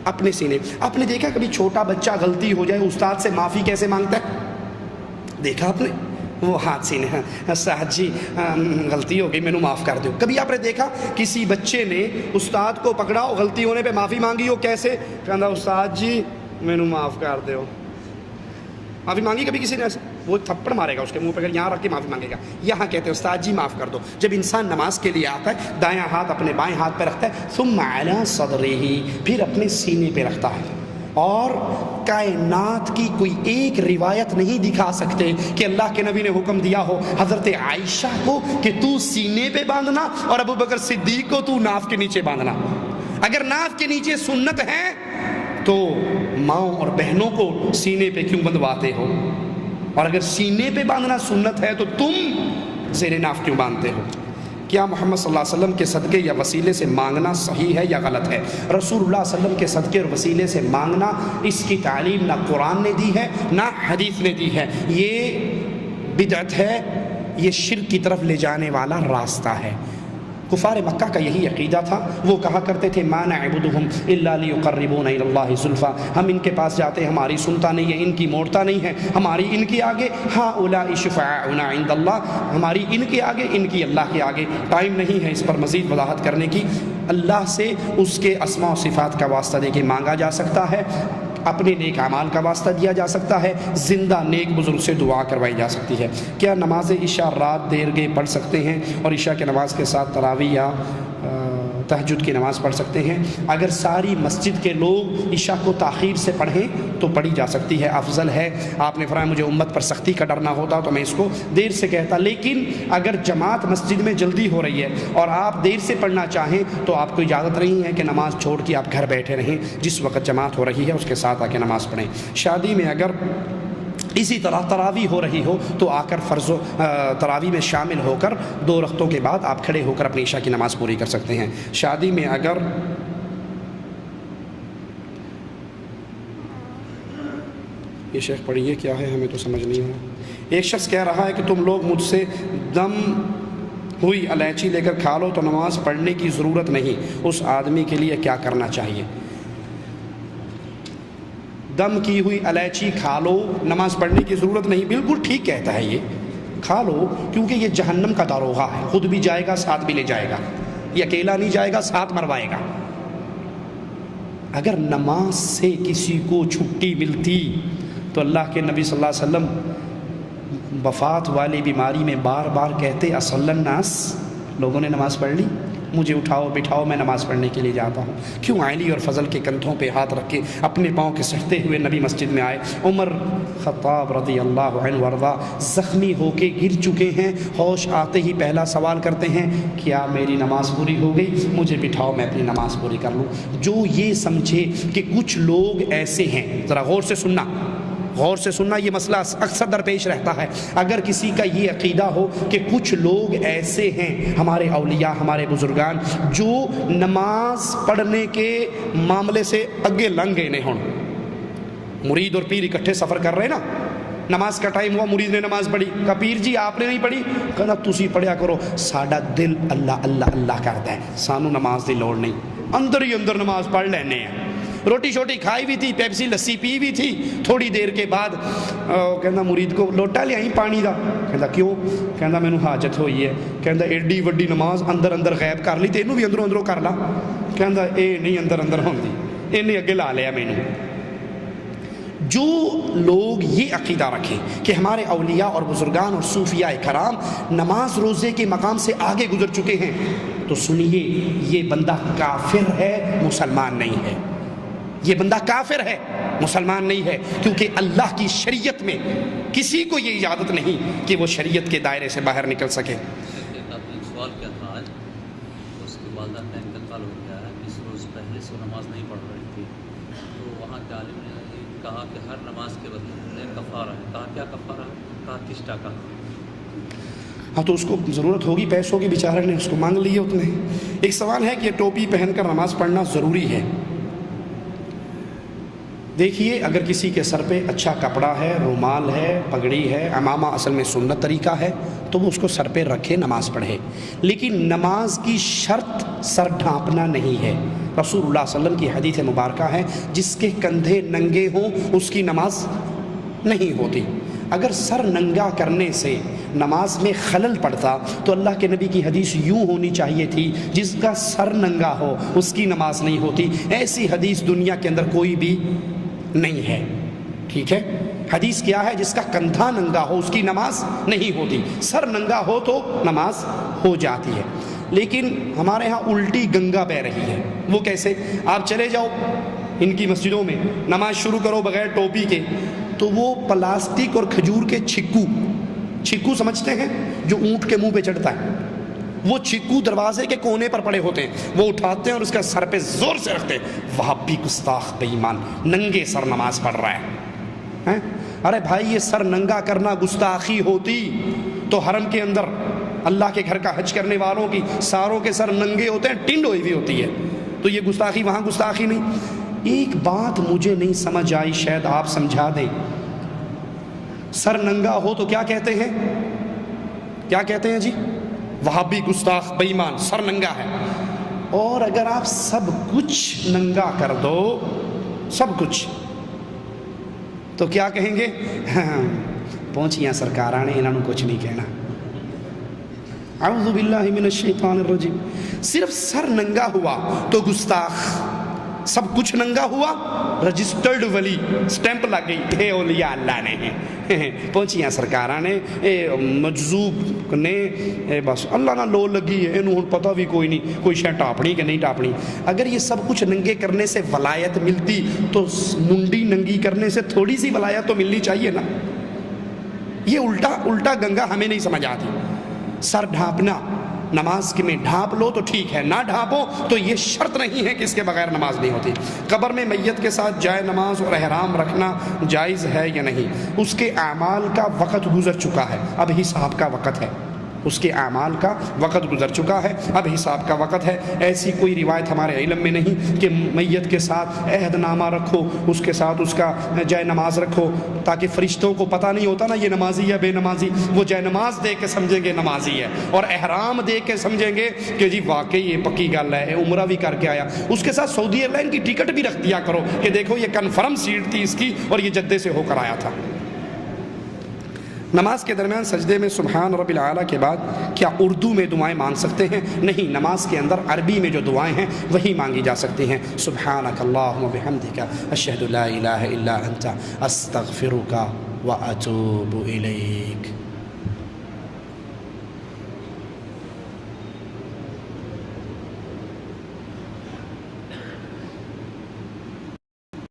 اپنے سینے. آپ نے دیکھا کبھی چھوٹا بچہ غلطی ہو جائے استاد سے معافی کیسے مانگتا ہے؟ دیکھا آپ نے؟ وہ ہاتھ سینے، استاد جی غلطی ہو گئی مینوں معاف کر دو. کبھی آپ نے دیکھا کسی بچے نے استاد کو پکڑا اور غلطی ہونے پہ معافی مانگی ہو کیسے؟ کہنا استاد جی مینوں معاف کر دو. معافی مانگی کبھی کسی نے ایسے؟ وہ تھپڑ مارے گا اس کے منہ پہ، یہاں رکھ کے معافی مانگے گا. یہاں کہتے ہیں استاد جی معاف کر دو. جب انسان نماز کے لیے آتا ہے دایاں ہاتھ اپنے بائیں ہاتھ پہ رکھتا ہے، ثم علی صدرہ، پھر اپنے سینے پہ رکھتا ہے. اور کائنات کی کوئی ایک روایت نہیں دکھا سکتے کہ اللہ کے نبی نے حکم دیا ہو حضرت عائشہ کو کہ تو سینے پہ باندھنا اور ابو بکر صدیق کو تو ناف کے نیچے باندھنا. اگر ناف کے نیچے سنت ہے تو ماؤں اور بہنوں کو سینے پہ کیوں بندھواتے ہو؟ اور اگر سینے پہ باندھنا سنت ہے تو تم زیر ناف کیوں باندھتے ہو؟ کیا محمد صلی اللہ علیہ وسلم کے صدقے یا وسیلے سے مانگنا صحیح ہے یا غلط ہے؟ رسول اللہ صلی اللہ علیہ وسلم کے صدقے اور وسیلے سے مانگنا، اس کی تعلیم نہ قرآن نے دی ہے نہ حدیث نے دی ہے. یہ بدعت ہے، یہ شرک کی طرف لے جانے والا راستہ ہے. کفار مکہ کا یہی عقیدہ تھا. وہ کہا کرتے تھے ما نعبدہم الا لیقربونا الی اللہ زلفیٰ، ہم ان کے پاس جاتے ہیں ہماری سنتا نہیں ہے، ان کی موڑتا نہیں ہے، ہماری ان کے آگے ہؤلاء شفعاؤنا عند اللہ، ہماری ان کے آگے ان کی اللہ کے آگے. ٹائم نہیں ہے اس پر مزید وضاحت کرنے کی. اللہ سے اس کے اسماء و صفات کا واسطہ دے کے مانگا جا سکتا ہے، اپنے نیک اعمال کا واسطہ دیا جا سکتا ہے، زندہ نیک بزرگ سے دعا کروائی جا سکتی ہے. کیا نماز عشاء رات دیر گئے پڑھ سکتے ہیں اور عشاء کی نماز کے ساتھ تراویح یا تہجد کی نماز پڑھ سکتے ہیں؟ اگر ساری مسجد کے لوگ عشاء کو تاخیر سے پڑھیں تو پڑھی جا سکتی ہے، افضل ہے. آپ نے فرمایا مجھے امت پر سختی کا ڈر نہ ہوتا تو میں اس کو دیر سے کہتا. لیکن اگر جماعت مسجد میں جلدی ہو رہی ہے اور آپ دیر سے پڑھنا چاہیں تو آپ کو اجازت نہیں ہے کہ نماز چھوڑ کے آپ گھر بیٹھے رہیں، جس وقت جماعت ہو رہی ہے اس کے ساتھ آ کے نماز پڑھیں. شادی میں اگر اسی طرح تراویح ہو رہی ہو تو آ کر فرض تراویح میں شامل ہو کر 2 رکعتوں کے بعد آپ کھڑے ہو کر اپنی عشاء کی نماز پوری کر سکتے ہیں. شادی میں اگر یہ شیخ پڑھیے کیا ہے ہمیں تو سمجھ نہیں ہوا. ایک شخص کہہ رہا ہے کہ تم لوگ مجھ سے دم ہوئی الائچی لے کر کھا لو تو نماز پڑھنے کی ضرورت نہیں، اس آدمی کے لیے کیا کرنا چاہیے؟ دم کی ہوئی الائچی کھا لو نماز پڑھنے کی ضرورت نہیں، بالکل ٹھیک کہتا ہے. یہ کھا لو کیونکہ یہ جہنم کا داروغہ ہے، خود بھی جائے گا ساتھ بھی لے جائے گا، یہ اکیلا نہیں جائے گا ساتھ مروائے گا. اگر نماز سے کسی کو چھٹی ملتی تو اللہ کے نبی صلی اللہ علیہ وسلم وفات والی بیماری میں بار بار کہتے اصلی الناس، لوگوں نے نماز پڑھ لی، مجھے اٹھاؤ بٹھاؤ میں نماز پڑھنے کے لیے جاتا ہوں. کیوں علی اور فضل کے کندھوں پہ ہاتھ رکھ کے اپنے پاؤں کے سہتے ہوئے نبی مسجد میں آئے؟ عمر خطاب رضی اللہ عنہ وارضا زخمی ہو کے گر چکے ہیں، ہوش آتے ہی پہلا سوال کرتے ہیں کیا میری نماز پوری ہو گئی؟ مجھے بٹھاؤ میں اپنی نماز پوری کر لوں. جو یہ سمجھے کہ کچھ لوگ ایسے ہیں، ذرا غور سے سننا، غور سے سننا، یہ مسئلہ اکثر درپیش رہتا ہے. اگر کسی کا یہ عقیدہ ہو کہ کچھ لوگ ایسے ہیں ہمارے اولیاء ہمارے بزرگان جو نماز پڑھنے کے معاملے سے اگے لنگ گئے نہیں ہوں، مرید اور پیر اکٹھے سفر کر رہے نا، نماز کا ٹائم ہوا مرید نے نماز پڑھی، کہا پیر جی آپ نے نہیں پڑھی؟ کہا تسی پڑھیا کرو، ساڈا دل اللہ اللہ اللہ کرتا ہے، سانو نماز دی لوڑ نہیں، اندر ہی اندر نماز پڑھ لینے ہیں. روٹی شوٹی کھائی بھی تھی، پیپسی لسی پی بھی تھی، تھوڑی دیر کے بعد کہندا مرید کو لوٹا لے آئی پانی دا. کہندا کیوں؟ کہندا مینوں حاجت ہوئی ہے. کہندا ایڈی وڈی نماز اندر اندر غائب کر لی تے اینوں بھی اندروں اندروں کر لا. کہندا اے نہیں اندر اندر ہوندی، اینے اگے لا لیا مینوں. جو لوگ یہ عقیدہ رکھیں کہ ہمارے اولیاء اور بزرگان اور صوفیاء کرام نماز روزے کے مقام سے آگے گزر چکے ہیں تو سنیے یہ بندہ کافر ہے، مسلمان نہیں ہے. یہ بندہ کافر ہے، مسلمان نہیں ہے، کیونکہ اللہ کی شریعت میں کسی کو یہ اجازت نہیں کہ وہ شریعت کے دائرے سے باہر نکل سکے. سوال کیا تھا آج، اس کی والدہ کا انتقال ہو گیا ہے، 20 روز پہلے سے نماز نہیں پڑھ رہی تھی، تو وہاں کے عالم نے کہا کہ ہر نماز کے بدلے کفارہ ہے. کہا کیا کفارہ ہے؟ کہا کشتہ کا. ہاں تو اس کو ضرورت ہوگی پیسوں کی، بیچارے نے اس کو مانگ لیے اتنے. ایک سوال ہے کہ ٹوپی پہن کر نماز پڑھنا ضروری ہے. دیکھیے اگر کسی کے سر پہ اچھا کپڑا ہے، رومال ہے، پگڑی ہے، عمامہ اصل میں سنت طریقہ ہے تو وہ اس کو سر پہ رکھے نماز پڑھے. لیکن نماز کی شرط سر ڈھانپنا نہیں ہے. رسول اللہ صلی اللہ علیہ وسلم کی حدیث مبارکہ ہے جس کے کندھے ننگے ہوں اس کی نماز نہیں ہوتی۔ اگر سر ننگا کرنے سے نماز میں خلل پڑتا تو اللہ کے نبی کی حدیث یوں ہونی چاہیے تھی، جس کا سر ننگا ہو اس کی نماز نہیں ہوتی۔ ایسی حدیث دنیا کے اندر کوئی بھی نہیں ہے، ٹھیک ہے؟ حدیث کیا ہے؟ جس کا کندھا ننگا ہو اس کی نماز نہیں ہوتی، سر ننگا ہو تو نماز ہو جاتی ہے۔ لیکن ہمارے ہاں الٹی گنگا بہہ رہی ہے۔ وہ کیسے؟ آپ چلے جاؤ ان کی مسجدوں میں، نماز شروع کرو بغیر ٹوپی کے، تو وہ پلاسٹک اور کھجور کے چھکو سمجھتے ہیں جو اونٹ کے منہ پہ چڑھتا ہے، وہ چھکو دروازے کے کونے پر پڑے ہوتے ہیں، وہ اٹھاتے ہیں اور اس کا سر پہ زور سے رکھتے ہیں۔ وہابی گستاخ بے ایمان ننگے سر نماز پڑھ رہا ہے۔ ارے بھائی، یہ سر ننگا کرنا گستاخی ہوتی تو حرم کے اندر اللہ کے گھر کا حج کرنے والوں کی ساروں کے سر ننگے ہوتے ہیں، ٹنڈ ہوئی ہوئی ہوتی ہے، تو یہ گستاخی وہاں گستاخی نہیں۔ ایک بات مجھے نہیں سمجھ آئی، شاید آپ سمجھا دیں۔ سر ننگا ہو تو کیا کہتے ہیں؟ کیا کہتے ہیں جی؟ وہابی گستاخ بے ایمان، سر ننگا ہے۔ اور اگر آپ سب کچھ ننگا کر دو، سب کچھ، تو کیا کہیں گے؟ پہنچیاں سرکاراں نے، انہوں نے کچھ نہیں کہنا۔ اعوذ باللہ من الشیطان الرجیم۔ صرف سر ننگا ہوا تو گستاخ، سب کچھ ننگا ہوا رجسٹرڈ ولی، سٹیمپ لگ گئی، اے اولیاء اللہ نے پہنچیاں سرکاراں نے، اے مجذوب نے، بس اللہ نہ لو لگی ہے، انہوں پتہ بھی کوئی نہیں کوئی شے ٹاپنی کہ نہیں ٹاپنی۔ اگر یہ سب کچھ ننگے کرنے سے ولایت ملتی تو منڈی ننگی کرنے سے تھوڑی سی ولایت تو ملنی چاہیے نا۔ یہ الٹا گنگا ہمیں نہیں سمجھ آتی۔ سر ڈھانپنا نماز کے میں ڈھانپ لو تو ٹھیک ہے، نہ ڈھانپو تو یہ شرط نہیں ہے کہ اس کے بغیر نماز نہیں ہوتی۔ قبر میں میت کے ساتھ جائے نماز اور احرام رکھنا جائز ہے یا نہیں؟ اس کے اعمال کا وقت گزر چکا ہے، اب حساب کا وقت ہے۔ اس کے اعمال کا وقت گزر چکا ہے، اب حساب کا وقت ہے۔ ایسی کوئی روایت ہمارے علم میں نہیں کہ میت کے ساتھ عہد نامہ رکھو، اس کے ساتھ اس کا جائے نماز رکھو، تاکہ فرشتوں کو پتہ نہیں ہوتا نا یہ نمازی ہے بے نمازی، وہ جائے نماز دیکھ کے سمجھیں گے نمازی ہے، اور احرام دیکھ کے سمجھیں گے کہ جی واقعی یہ پکی گل ہے، عمرہ بھی کر کے آیا۔ اس کے ساتھ سعودی ایئر لائن کی ٹکٹ بھی رکھ دیا کرو کہ دیکھو یہ کنفرم سیٹ تھی اس کی اور یہ جدے سے ہو کر آیا تھا۔ نماز کے درمیان سجدے میں سبحان رب العالی کے بعد کیا اردو میں دعائیں مانگ سکتے ہیں؟ نہیں، نماز کے اندر عربی میں جو دعائیں ہیں وہی مانگی جا سکتی ہیں۔ سبحانک اللہم بحمدک اشہد لا الہ الا انت استغفرک واتوب الیک۔